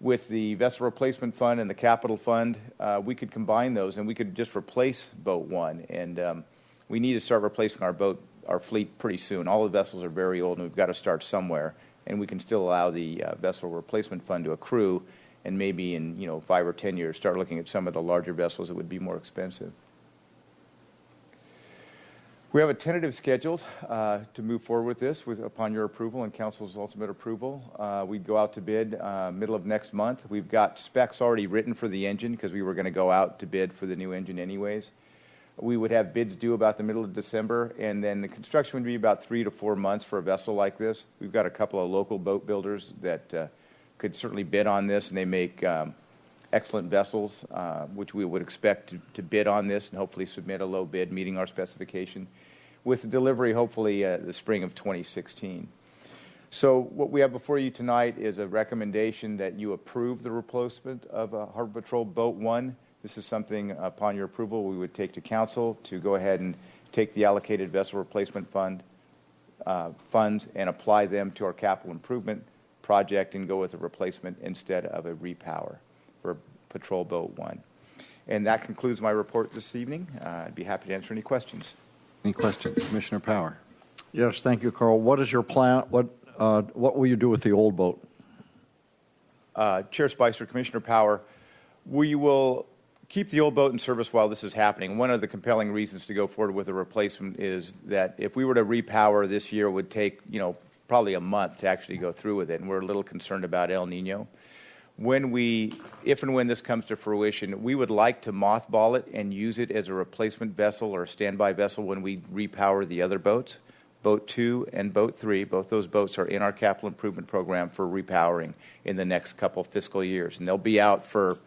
with the Vessel Replacement Fund and the Capital Fund, we could combine those and we could just replace Boat 1. And we need to start replacing our fleet pretty soon. All the vessels are very old and we've got to start somewhere. And we can still allow the Vessel Replacement Fund to accrue, and maybe in 5 or 10 years start looking at some of the larger vessels that would be more expensive. We have a tentative schedule to move forward with this upon your approval and Council's ultimate approval. We'd go out to bid middle of next month. We've got specs already written for the engine because we were going to go out to bid for the new engine anyways. We would have bids due about the middle of December, and then the construction would be about 3 to 4 months for a vessel like this. We've got a couple of local boat builders that could certainly bid on this, and they make excellent vessels, which we would expect to bid on this and hopefully submit a low bid meeting our specification, with delivery hopefully the spring of 2016. So what we have before you tonight is a recommendation that you approve the replacement of Harbor Patrol Boat 1. This is something, upon your approval, we would take to Council to go ahead and take the allocated Vessel Replacement Fund funds and apply them to our capital improvement project and go with a replacement instead of a repower for Patrol Boat 1. And that concludes my report this evening. I'd be happy to answer any questions. Any questions? Commissioner Power. Yes, thank you, Carl. What is your plan? What will you do with the old boat? Chair Spicer, Commissioner Power, we will keep the old boat in service while this is happening. One of the compelling reasons to go forward with a replacement is that if we were to repower this year, it would take, probably a month to actually go through with it, and we're a little concerned about El Nino. If and when this comes to fruition, we would like to mothball it and use it as a replacement vessel or a standby vessel when we repower the other boats. Boat 2 and Boat 3, both those boats are in our capital improvement program for repowering in the next couple fiscal years, and they'll be out for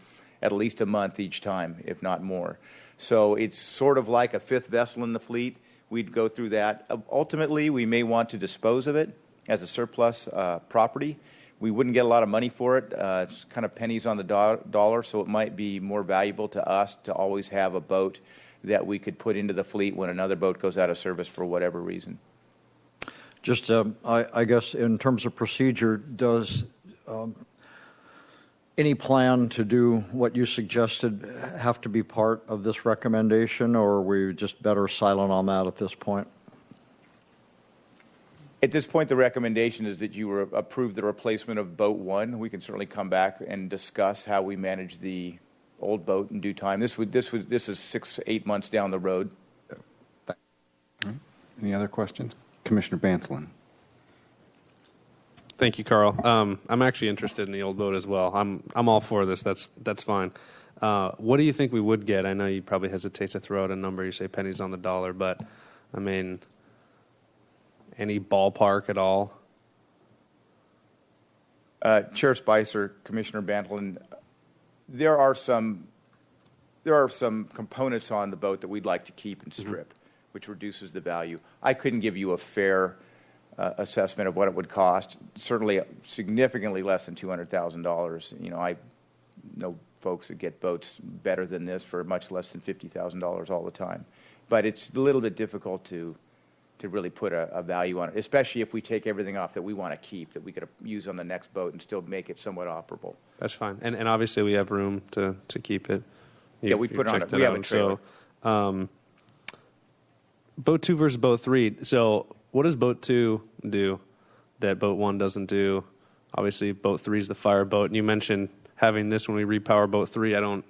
at least a month each time, if not more. So it's sort of like a 5th vessel in the fleet. We'd go through that. Ultimately, we may want to dispose of it as a surplus property. We wouldn't get a lot of money for it. It's kind of pennies on the dollar, so it might be more valuable to us to always have a boat that we could put into the fleet when another boat goes out of service for whatever reason. Just, I guess, in terms of procedure, does any plan to do what you suggested have to be part of this recommendation, or are we just better silent on that at this point? At this point, the recommendation is that you approve the replacement of Boat 1. We can certainly come back and discuss how we manage the old boat in due time. This is 6 to 8 months down the road. Any other questions? Commissioner Banthelen. Thank you, Carl. I'm actually interested in the old boat as well. I'm all for this. That's fine. What do you think we would get? I know you probably hesitate to throw out a number. You say pennies on the dollar, but I mean, any ballpark at all? Chair Spicer, Commissioner Banthelen, there are some components on the boat that we'd like to keep and strip, which reduces the value. I couldn't give you a fair assessment of what it would cost. Certainly, significantly less than $200,000. I know folks that get boats better than this for much less than $50,000 all the time. But it's a little bit difficult to really put a value on it, especially if we take everything off that we want to keep, that we could use on the next boat and still make it somewhat operable. That's fine. And obviously we have room to keep it. Yeah, we put on it. We have a trailer. So, Boat 2 versus Boat 3. So what does Boat 2 do that Boat 1 doesn't do? Obviously, Boat 3 is the fire boat. And you mentioned having this when we repower boat 3. I don't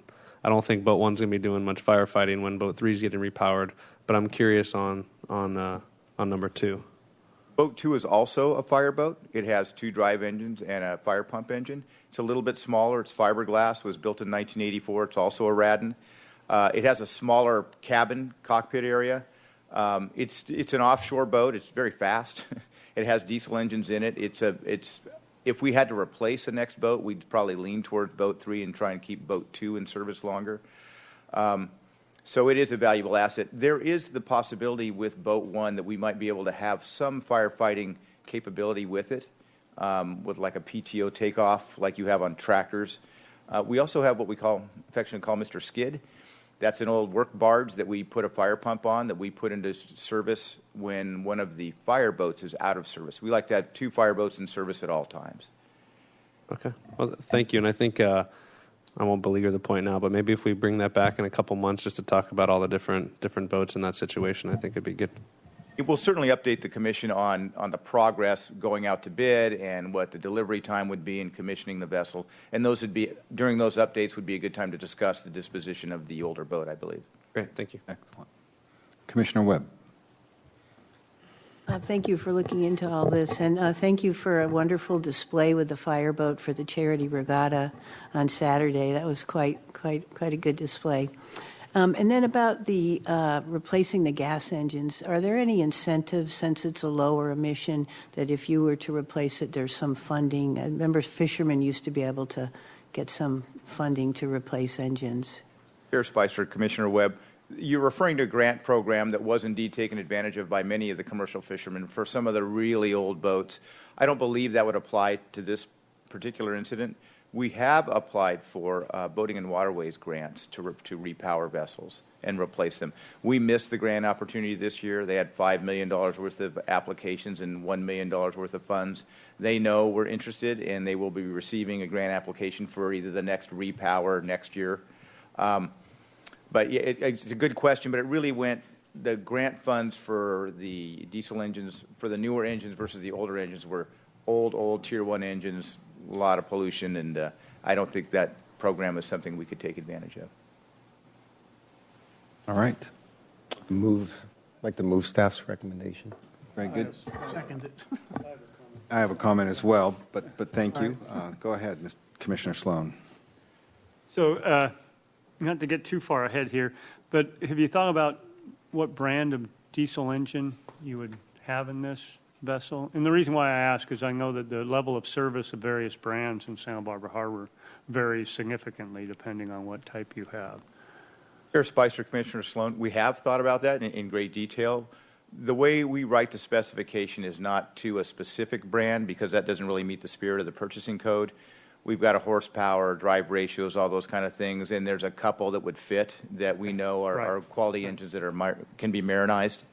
think boat 1's going to be doing much firefighting when boat 3 is getting repowered. But I'm curious on number 2. Boat 2 is also a fireboat. It has 2 drive engines and a fire pump engine. It's a little bit smaller. It's fiberglass. It was built in 1984. It's also a Radden. It has a smaller cabin cockpit area. It's an offshore boat. It's very fast. It has diesel engines in it. If we had to replace the next boat, we'd probably lean towards boat 3 and try and keep boat 2 in service longer. So it is a valuable asset. There is the possibility with boat 1 that we might be able to have some firefighting capability with it, with like a PTO takeoff like you have on tractors. We also have what we affectionately call Mr. Skid. That's an old work barge that we put a fire pump on that we put into service when one of the fire boats is out of service. We like to have 2 fire boats in service at all times. Okay. Well, thank you. And I think I won't belabor the point now, but maybe if we bring that back in a couple months just to talk about all the different boats in that situation, I think it'd be good. It will certainly update the commission on the progress going out to bid and what the delivery time would be in commissioning the vessel. And during those updates would be a good time to discuss the disposition of the older boat, I believe. Great. Thank you. Excellent. Commissioner Webb. Thank you for looking into all this, and thank you for a wonderful display with the fireboat for the charity regatta on Saturday. That was quite a good display. And then about the replacing the gas engines, are there any incentives, since it's a lower emission, that if you were to replace it, there's some funding? I remember fishermen used to be able to get some funding to replace engines. Chair Spicer, Commissioner Webb, you're referring to a grant program that was indeed taken advantage of by many of the commercial fishermen for some of the really old boats. I don't believe that would apply to this particular incident. We have applied for boating and waterways grants to repower vessels and replace them. We missed the grant opportunity this year. They had $5 million worth of applications and $1 million worth of funds. They know we're interested, and they will be receiving a grant application for either the next repower next year. But yeah, it's a good question, but it really the grant funds for the diesel engines, for the newer engines versus the older engines, were old Tier 1 engines, a lot of pollution, and I don't think that program is something we could take advantage of. All right. I'd like to move staff's recommendation. Very good. Second it. I have a comment as well, but thank you. Go ahead, Commissioner Sloan. So, not to get too far ahead here, but have you thought about what brand of diesel engine you would have in this vessel? And the reason why I ask is I know that the level of service of various brands in Santa Barbara Harbor varies significantly depending on what type you have. Chair Spicer, Commissioner Sloan, we have thought about that in great detail. The way we write the specification is not to a specific brand because that doesn't really meet the spirit of the purchasing code. We've got a horsepower, drive ratios, all those kind of things, and there's a couple that would fit that we know are quality engines that can be marinized.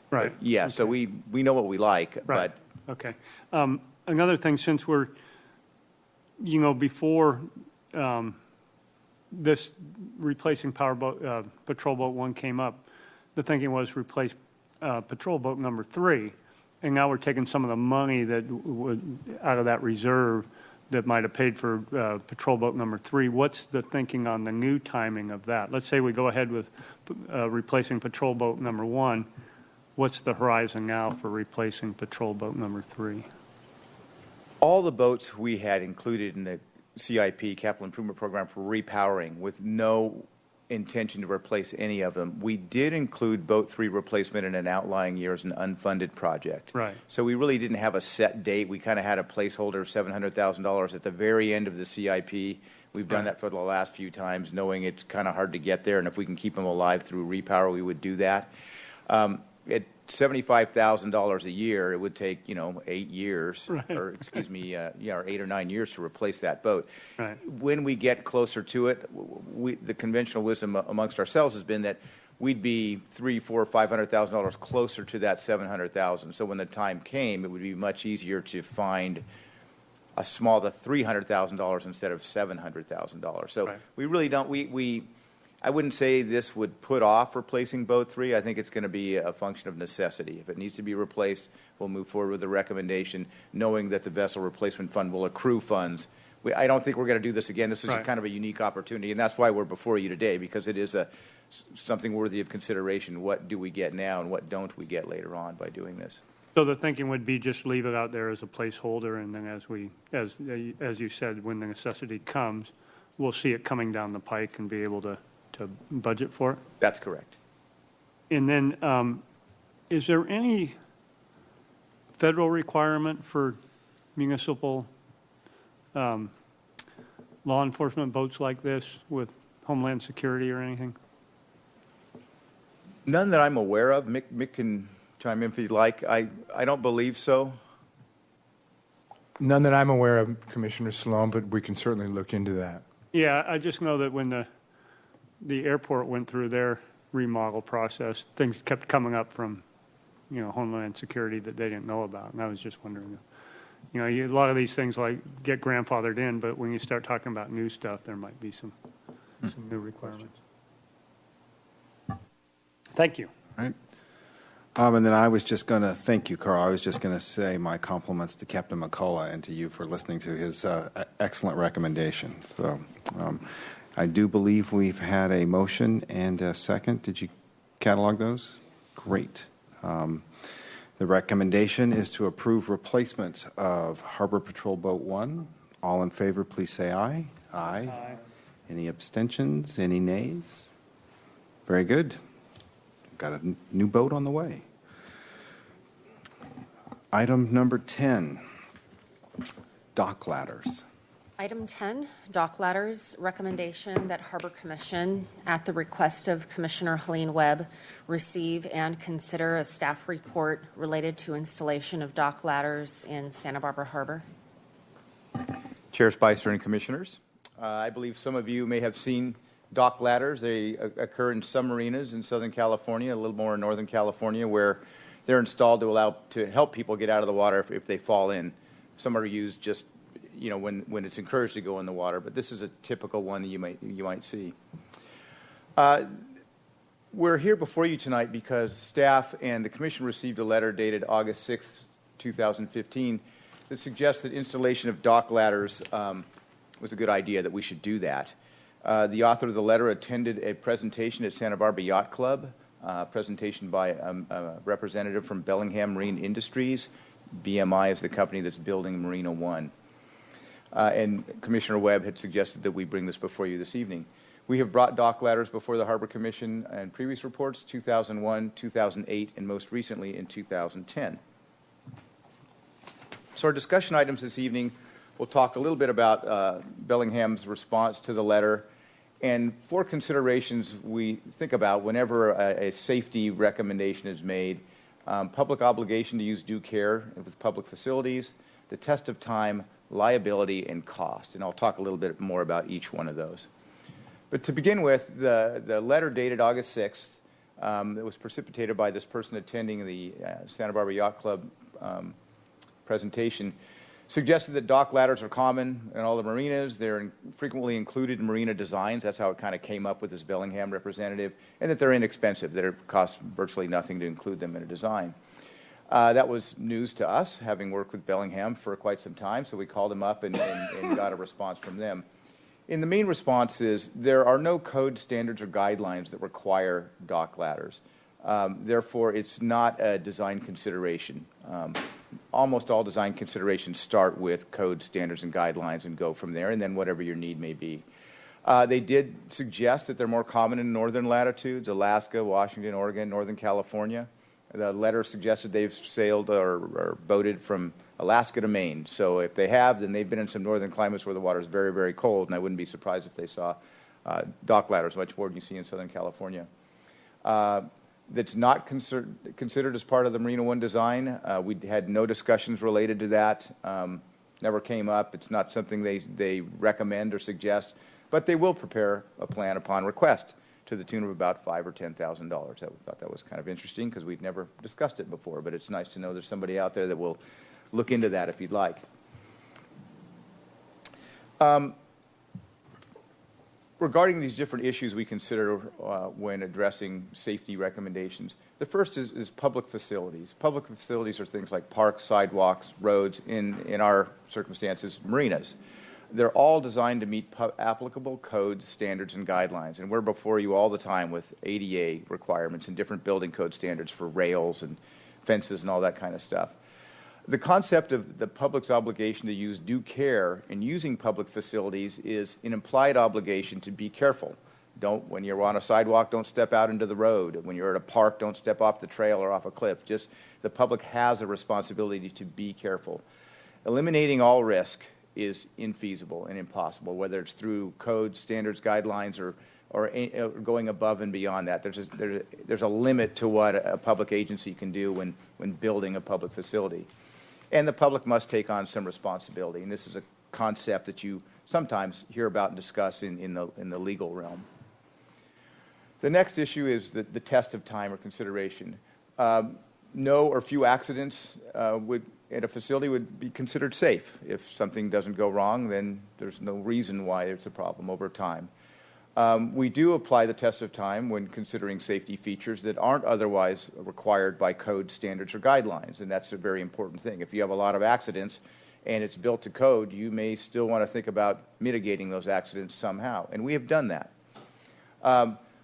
Right. But yeah, okay. So we know what we like. Right. But okay. Another thing, since we're, before this replacing Patrol Boat 1 came up, the thinking was replace Patrol Boat number 3, and now we're taking some of the money that out of that reserve that might have paid for Patrol Boat number 3. What's the thinking on the new timing of that? Let's say we go ahead with replacing Patrol Boat number 1. What's the horizon now for replacing Patrol Boat number 3? All the boats we had included in the CIP, Capital Improvement Program, for repowering with no intention to replace any of them. We did include Boat 3 replacement in an outlying year as an unfunded project. Right. So we really didn't have a set date. We kind of had a placeholder of $700,000 at the very end of the CIP. We've done that for the last few times, knowing it's kind of hard to get there, and if we can keep them alive through repower, we would do that. At $75,000 a year, it would take 8 years, right. or excuse me, or 8 or 9 years to replace that boat. Right. When we get closer to it, the conventional wisdom amongst ourselves has been that we'd be $300,000, $400,000, $500,000 closer to that $700,000. So when the time came, it would be much easier to find the $300,000 instead of $700,000. So right. we really don't. I wouldn't say this would put off replacing Boat 3. I think it's going to be a function of necessity. If it needs to be replaced, we'll move forward with the recommendation, knowing that the Vessel Replacement Fund will accrue funds I don't think we're going to do this again. This is Right. kind of a unique opportunity, and that's why we're before you today, because it is something worthy of consideration. What do we get now, and what don't we get later on by doing this? So the thinking would be just leave it out there as a placeholder, and then as you said, when the necessity comes, we'll see it coming down the pike and be able to budget for it? That's correct. And then, is there any federal requirement for municipal law enforcement boats like this with Homeland Security or anything? None that I'm aware of. Mick can chime in if he'd like. I don't believe so. None that I'm aware of, Commissioner Sloan, but we can certainly look into that. Yeah, I just know that when the airport went through their remodel process, things kept coming up from, Homeland Security that they didn't know about, and I was just wondering, a lot of these things like get grandfathered in, but when you start talking about new stuff, there might be some new requirements. Thank you. All right. And then I was just going to thank you, Carl. I was just going to say my compliments to Captain McCullough and to you for listening to his excellent recommendation. So I do believe we've had a motion and a second. Did you catalog those? Great. The recommendation is to approve replacement of Harbor Patrol Boat 1. All in favor, please say aye. Aye. Any abstentions? Any nays? Very good. Got a new boat on the way. Item number 10, dock ladders. Item 10, dock ladders, recommendation that Harbor Commission, at the request of Commissioner Helene Webb, receive and consider a staff report related to installation of dock ladders in Santa Barbara Harbor. Chair Spicer and Commissioners, I believe some of you may have seen dock ladders. They occur in some marinas in Southern California, a little more in Northern California, where they're installed to help people get out of the water if they fall in. Some are used just when it's encouraged to go in the water, but this is a typical one that you might see. We're here before you tonight because staff and the Commission received a letter dated August 6, 2015 that suggests that installation of dock ladders was a good idea, that we should do that. The author of the letter attended a presentation at Santa Barbara Yacht Club, presentation by a representative from Bellingham Marine Industries. BMI is the company that's building Marina One. And Commissioner Webb had suggested that we bring this before you this evening. We have brought dock ladders before the Harbor Commission in previous reports, 2001, 2008, and most recently in 2010. So our discussion items this evening, we'll talk a little bit about Bellingham's response to the letter and 4 considerations we think about whenever a safety recommendation is made: public obligation to use due care with public facilities, the test of time, liability, and cost. And I'll talk a little bit more about each one of those. But to begin with, the letter dated August 6th that was precipitated by this person attending the Santa Barbara Yacht Club presentation suggested that dock ladders are common in all the marinas. They're frequently included in marina designs. That's how it kind of came up with this Bellingham representative, and that they're inexpensive, that it costs virtually nothing to include them in a design. That was news to us, having worked with Bellingham for quite some time, so we called them up and got a response from them. And the main response is there are no code standards or guidelines that require dock ladders. Therefore, it's not a design consideration. Almost all design considerations start with code standards and guidelines and go from there, and then whatever your need may be. They did suggest that they're more common in northern latitudes: Alaska, Washington, Oregon, Northern California. The letter suggested they've sailed or boated from Alaska to Maine. So if they have, then they've been in some northern climates where the water is very, very cold, and I wouldn't be surprised if they saw dock ladders much more than you see in Southern California. That's not considered as part of the Marina One design. We had no discussions related to that. Never came up. It's not something they recommend or suggest, but they will prepare a plan upon request to the tune of about $5,000 or $10,000. I thought that was kind of interesting because we'd never discussed it before, but it's nice to know there's somebody out there that will look into that if you'd like. Regarding these different issues we consider when addressing safety recommendations, the first is public facilities. Public facilities are things like parks, sidewalks, roads, in our circumstances, marinas. They're all designed to meet applicable codes, standards, and guidelines. And we're before you all the time with ADA requirements and different building code standards for rails and fences and all that kind of stuff. The concept of the public's obligation to use due care in using public facilities is an implied obligation to be careful. When you're on a sidewalk, don't step out into the road. When you're at a park, don't step off the trail or off a cliff. Just the public has a responsibility to be careful. Eliminating all risk is infeasible and impossible, whether it's through codes, standards, guidelines, or going above and beyond that. There's a limit to what a public agency can do when building a public facility. And the public must take on some responsibility. And this is a concept that you sometimes hear about and discuss in the legal realm. The next issue is the test of time or consideration. No or few accidents at a facility would be considered safe. If something doesn't go wrong, then there's no reason why it's a problem over time. We do apply the test of time when considering safety features that aren't otherwise required by code, standards, or guidelines, and that's a very important thing. If you have a lot of accidents and it's built to code, you may still want to think about mitigating those accidents somehow, and we have done that.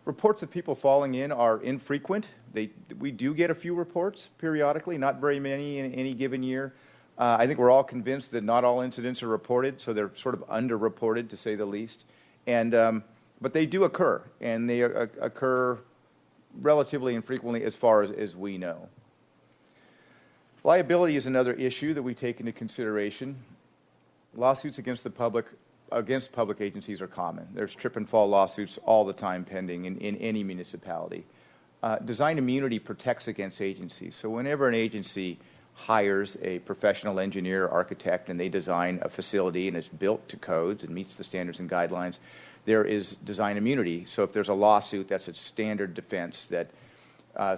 Reports of people falling in are infrequent. We do get a few reports periodically, not very many in any given year. I think we're all convinced that not all incidents are reported, so they're sort of underreported, to say the least. But they do occur, and they occur relatively infrequently as far as we know. Liability is another issue that we take into consideration. Lawsuits against public agencies are common. There's trip and fall lawsuits all the time pending in any municipality. Design immunity protects against agencies. So whenever an agency hires a professional engineer, architect, and they design a facility and it's built to codes and meets the standards and guidelines, there is design immunity. So if there's a lawsuit, that's a standard defense that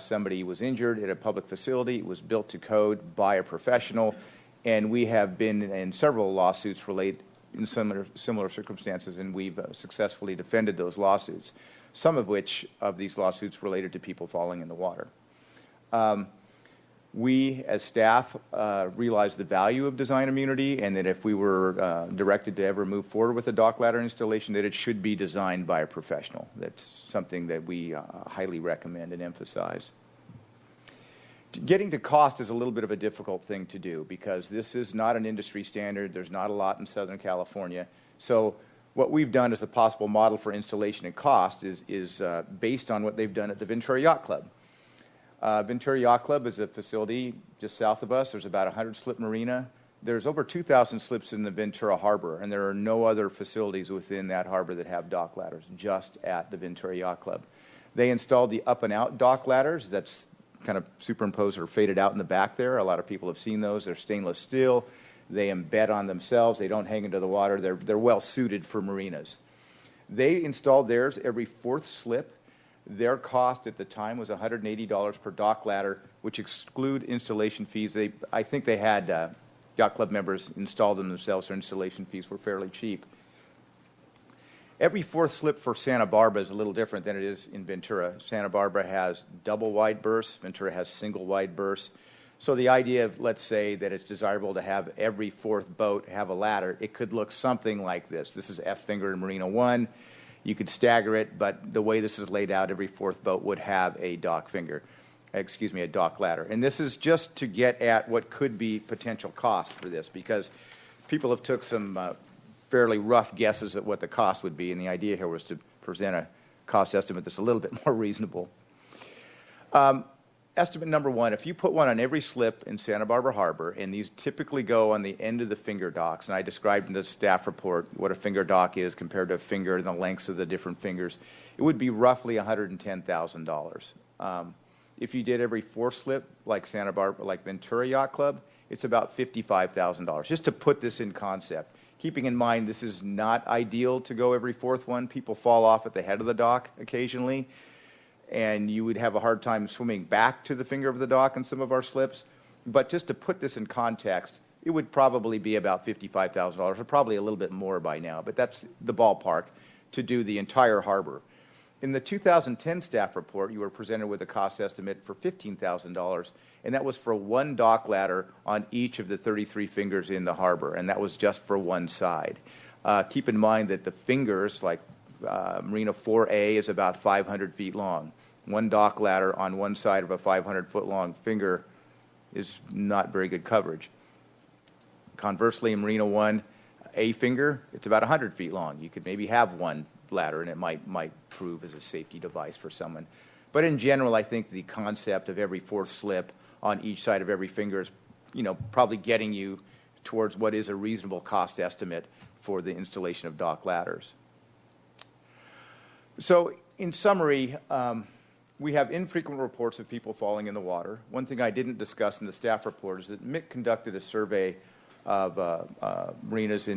somebody was injured at a public facility, it was built to code by a professional, and we have been in several lawsuits related in similar circumstances, and we've successfully defended those lawsuits, some of which of these lawsuits related to people falling in the water. We, as staff, realize the value of design immunity, and that if we were directed to ever move forward with a dock ladder installation, that it should be designed by a professional. That's something that we highly recommend and emphasize. Getting to cost is a little bit of a difficult thing to do because this is not an industry standard. There's not a lot in Southern California. So what we've done as a possible model for installation and cost is based on what they've done at the Ventura Yacht Club. Ventura Yacht Club is a facility just south of us. There's about a 100-slip marina. There's over 2,000 slips in the Ventura Harbor, and there are no other facilities within that harbor that have dock ladders, just at the Ventura Yacht Club. They installed the up-and-out dock ladders. That's kind of superimposed or faded out in the back there. A lot of people have seen those. They're stainless steel. They embed on themselves. They don't hang into the water. They're well suited for marinas. They installed theirs every fourth slip. Their cost at the time was $180 per dock ladder, which exclude installation fees. I think they had yacht club members install them themselves. Their installation fees were fairly cheap. Every fourth slip for Santa Barbara is a little different than it is in Ventura. Santa Barbara has double wide berths. Ventura has single wide berths. So the idea of, let's say, that it's desirable to have every fourth boat have a ladder, it could look something like this. This is F finger in Marina 1. You could stagger it, but the way this is laid out, every fourth boat would have a dock ladder. And this is just to get at what could be potential cost for this, because people have took some fairly rough guesses at what the cost would be, and the idea here was to present a cost estimate that's a little bit more reasonable. Estimate number one, if you put one on every slip in Santa Barbara Harbor, and these typically go on the end of the finger docks, and I described in the staff report what a finger dock is compared to a finger and the lengths of the different fingers, it would be roughly $110,000. If you did every fourth slip, like Santa Barbara, like Ventura Yacht Club, it's about $55,000, just to put this in concept. Keeping in mind this is not ideal to go every fourth one. People fall off at the head of the dock occasionally, and you would have a hard time swimming back to the finger of the dock on some of our slips. But just to put this in context, it would probably be about $55,000, or probably a little bit more by now, but that's the ballpark to do the entire harbor. In the 2010 staff report, you were presented with a cost estimate for $15,000, and that was for one dock ladder on each of the 33 fingers in the harbor, and that was just for one side. Keep in mind that the fingers, like Marina 4A, is about 500 feet long. One dock ladder on one side of a 500-foot-long finger is not very good coverage. Conversely, in Marina 1, a finger, it's about 100 feet long. You could maybe have one ladder, and it might prove as a safety device for someone. But in general, I think the concept of every fourth slip on each side of every finger is, probably getting you towards what is a reasonable cost estimate for the installation of dock ladders. So, in summary, we have infrequent reports of people falling in the water. One thing I didn't discuss in the staff report is that MIC conducted a survey of marinas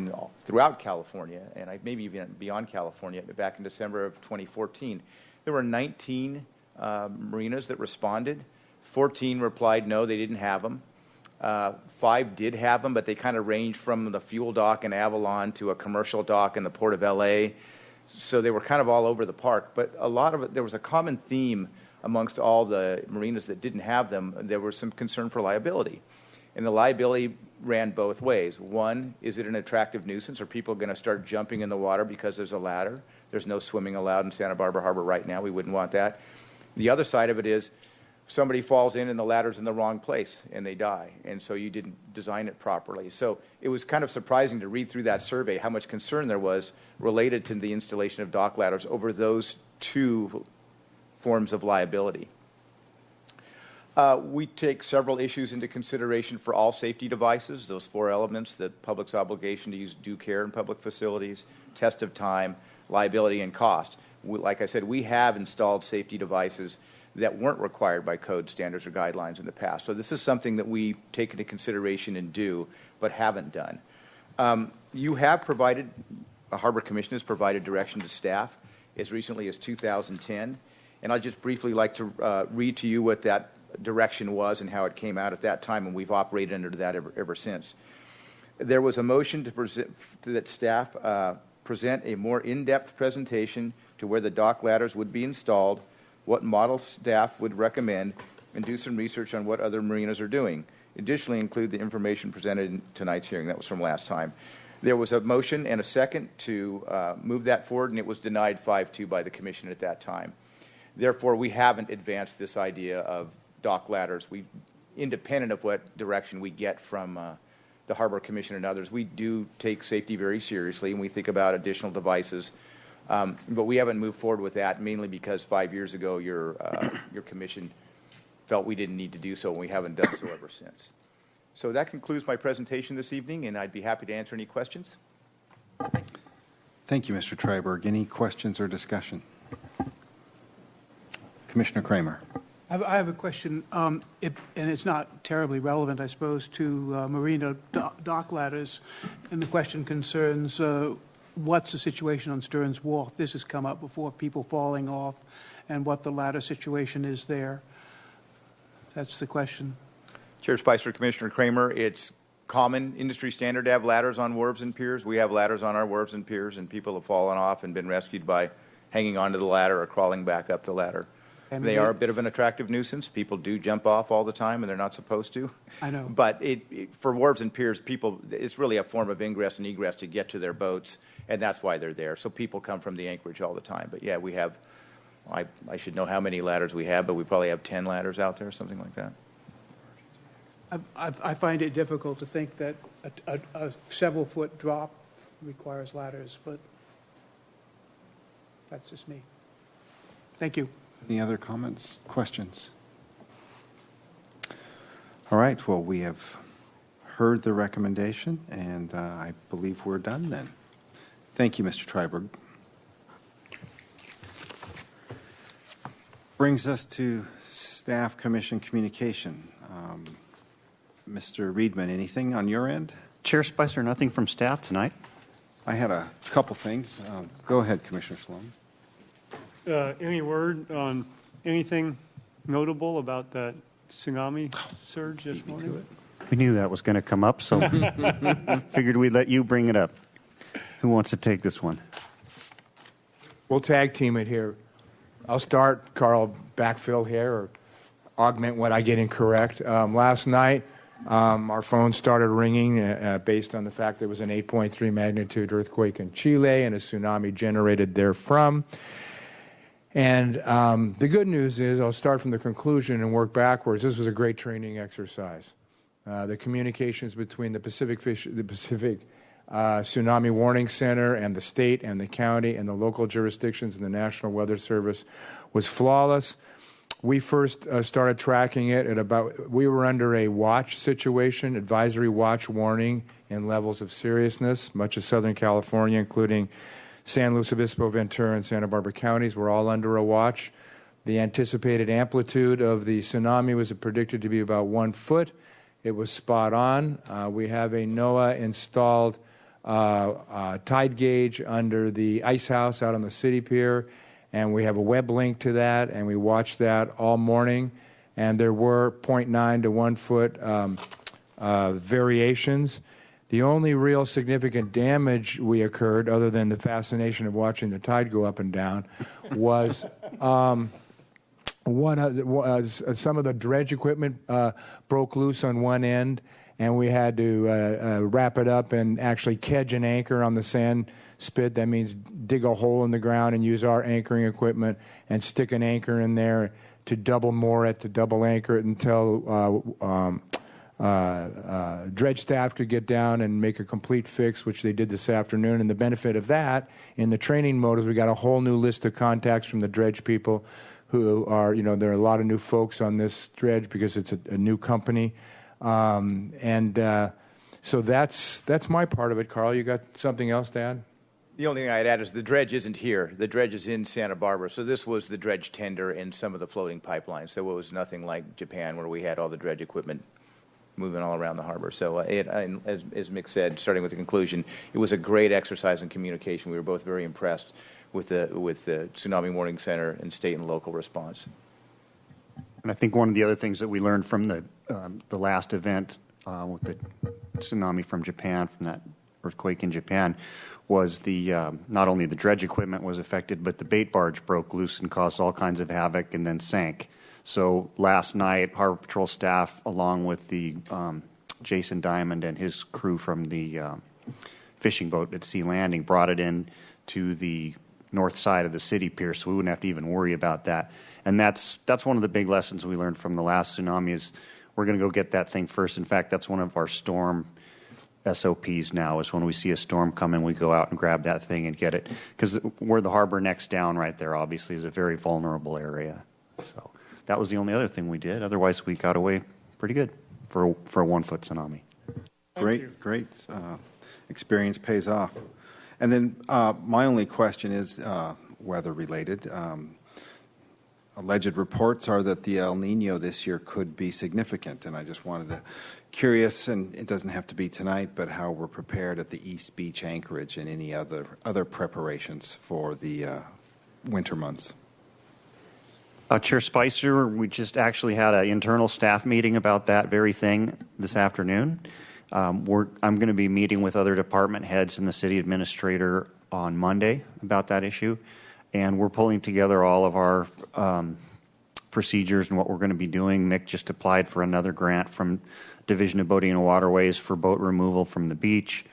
throughout California, and maybe even beyond California, back in December of 2014. There were 19 marinas that responded. 14 replied no, they didn't have them. 5 did have them, but they kind of ranged from the fuel dock in Avalon to a commercial dock in the Port of LA. So they were kind of all over the park. But a lot of it, there was a common theme amongst all the marinas that didn't have them. There was some concern for liability. And the liability ran both ways. One, is it an attractive nuisance? Are people going to start jumping in the water because there's a ladder? There's no swimming allowed in Santa Barbara Harbor right now. We wouldn't want that. The other side of it is somebody falls in and the ladder's in the wrong place and they die. And so you didn't design it properly. So it was kind of surprising to read through that survey how much concern there was related to the installation of dock ladders over those two forms of liability. We take several issues into consideration for all safety devices, those 4 elements: the public's obligation to use due care in public facilities, test of time, liability, and cost. Like I said, we have installed safety devices that weren't required by code standards or guidelines in the past. So this is something that we take into consideration and do, but haven't done. You have provided, the Harbor Commission has provided direction to staff as recently as 2010, and I'd just briefly like to read to you what that direction was and how it came out at that time, and we've operated under that ever since. There was a motion that staff present a more in-depth presentation to where the dock ladders would be installed, what model staff would recommend, and do some research on what other marinas are doing. Additionally, include the information presented in tonight's hearing. That was from last time. There was a motion and a second to move that forward, and it was denied 5-2 by the Commission at that time. Therefore, we haven't advanced this idea of dock ladders. Independent of what direction we get from the Harbor Commission and others, we do take safety very seriously, and we think about additional devices. But we haven't moved forward with that, mainly because 5 years ago your commission felt we didn't need to do so, and we haven't done so ever since. So that concludes my presentation this evening, and I'd be happy to answer any questions. Thank you, Mr. Triberg. Any questions or discussion? Commissioner Kramer. I have a question, and it's not terribly relevant, I suppose, to marina dock ladders. And the question concerns what's the situation on Stearns Wharf? This has come up before, people falling off, and what the ladder situation is there. That's the question. Chair Spicer, Commissioner Kramer, it's common industry standard to have ladders on wharves and piers. We have ladders on our wharves and piers, and people have fallen off and been rescued by hanging onto the ladder or crawling back up the ladder. And they are a bit of an attractive nuisance. People do jump off all the time, and they're not supposed to. I know. But for wharves and piers, it's really a form of ingress and egress to get to their boats, and that's why they're there. So people come from the anchorage all the time. But, yeah, we have, I should know how many ladders we have, but we probably have 10 ladders out there, something like that. I find it difficult to think that a several-foot drop requires ladders, but that's just me. Thank you. Any other comments, questions? All right, well, we have heard the recommendation, and I believe we're done then. Thank you, Mr. Triberg. Brings us to Staff Commission communication. Mr. Reedman, anything on your end? Chair Spicer, nothing from staff tonight. I had a couple things. Go ahead, Commissioner Sloan. Any word on anything notable about that tsunami surge this morning? We knew that was going to come up, so figured we'd let you bring it up. Who wants to take this one? We'll tag team it here. I'll start, Carl, backfill here or augment what I get incorrect. Last night, Our phones started ringing based on the fact there was an 8.3 magnitude earthquake in Chile and a tsunami generated therefrom. And the good news is, I'll start from the conclusion and work backwards. This was a great training exercise. The communications between the Pacific Tsunami Warning Center and the state and the county and the local jurisdictions and the National Weather Service was flawless. We first started tracking it we were under a watch situation, advisory watch warning in levels of seriousness. Much of Southern California, including San Luis Obispo, Ventura, and Santa Barbara counties, were all under a watch. The anticipated amplitude of the tsunami was predicted to be about 1 foot. It was spot on. We have a NOAA installed tide gauge under the ice house out on the city pier, and we have a web link to that, and we watched that all morning, and there were 0.9 to 1 foot variations. The only real significant damage we occurred, other than the fascination of watching the tide go up and down, was some of the dredge equipment broke loose on one end, and we had to wrap it up and actually kedge an anchor on the sand spit. That means dig a hole in the ground and use our anchoring equipment and stick an anchor in there to double moor it, to double anchor it until dredge staff could get down and make a complete fix, which they did this afternoon. And the benefit of that in the training mode is we got a whole new list of contacts from the dredge people who are, there are a lot of new folks on this dredge because it's a new company. So that's my part of it. Carl, you got something else to add? The only thing I'd add is the dredge isn't here. The dredge is in Santa Barbara. So this was the dredge tender and some of the floating pipelines. So it was nothing like Japan where we had all the dredge equipment moving all around the harbor. So as Mick said, starting with the conclusion, it was a great exercise in communication. We were both very impressed with the Tsunami Warning Center and state and local response. And I think one of the other things that we learned from the last event with the tsunami from Japan, from that earthquake in Japan, was not only the dredge equipment was affected, but the bait barge broke loose and caused all kinds of havoc and then sank. So last night, Harbor Patrol staff, along with the Jason Diamond and his crew from the fishing boat at Sea Landing, brought it in to the north side of the city pier, so we wouldn't have to even worry about that. And that's one of the big lessons we learned from the last tsunami is we're going to go get that thing first. In fact, that's one of our storm SOPs now is when we see a storm coming, we go out and grab that thing and get it. Because we're the harbor next down right there, obviously, is a very vulnerable area. So that was the only other thing we did. Otherwise, we got away pretty good for a 1 foot tsunami. Great. Experience pays off. And then my only question is weather related. Alleged reports are that the El Nino this year could be significant, and I just wanted to curious, and it doesn't have to be tonight, but how we're prepared at the East Beach anchorage and any other preparations for the winter months. Chair Spicer, we just actually had an internal staff meeting about that very thing this afternoon. I'm going to be meeting with other department heads and the city administrator on Monday about that issue. And we're pulling together all of our procedures and what we're going to be doing. Mick just applied for another grant from Division of Boating and Waterways for boat removal from the beach.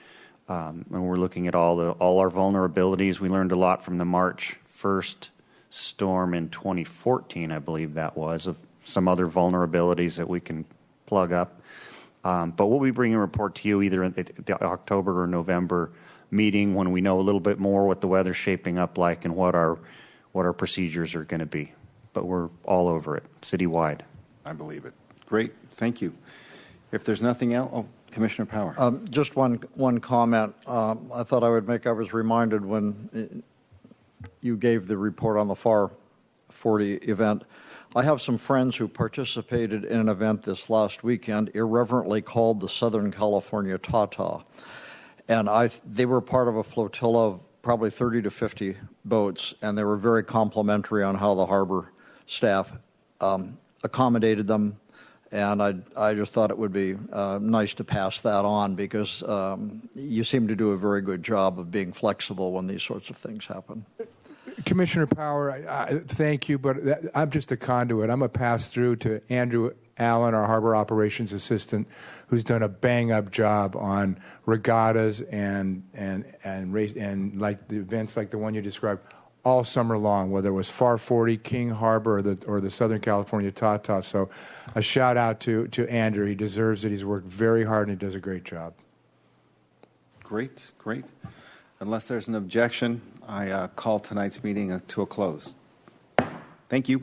And we're looking at all our vulnerabilities. We learned a lot from the March 1st storm in 2014, I believe that was, of some other vulnerabilities that we can plug up. But we'll be bringing a report to you either at the October or November meeting when we know a little bit more what the weather's shaping up like and what our procedures are going to be. But we're all over it, citywide. I believe it. Great. Thank you. If there's nothing else, Commissioner Power. Just one comment. I thought I would make. I was reminded when you gave the report on the FAR 40 event. I have some friends who participated in an event this last weekend, irreverently called the Southern California Tata. And they were part of a flotilla of probably 30 to 50 boats, and they were very complimentary on how the harbor staff accommodated them. And I just thought it would be nice to pass that on because you seem to do a very good job of being flexible when these sorts of things happen. Commissioner Power, thank you, but I'm just a conduit. I'm a pass-through to Andrew Allen, our harbor operations assistant, who's done a bang-up job on regattas and race and like the events like the one you described all summer long, whether it was Far 40, King Harbor, or the Southern California Tata. So, a shout out to Andrew. He deserves it. He's worked very hard and he does a great job. Great, great. Unless there's an objection, I call tonight's meeting to a close. Thank you.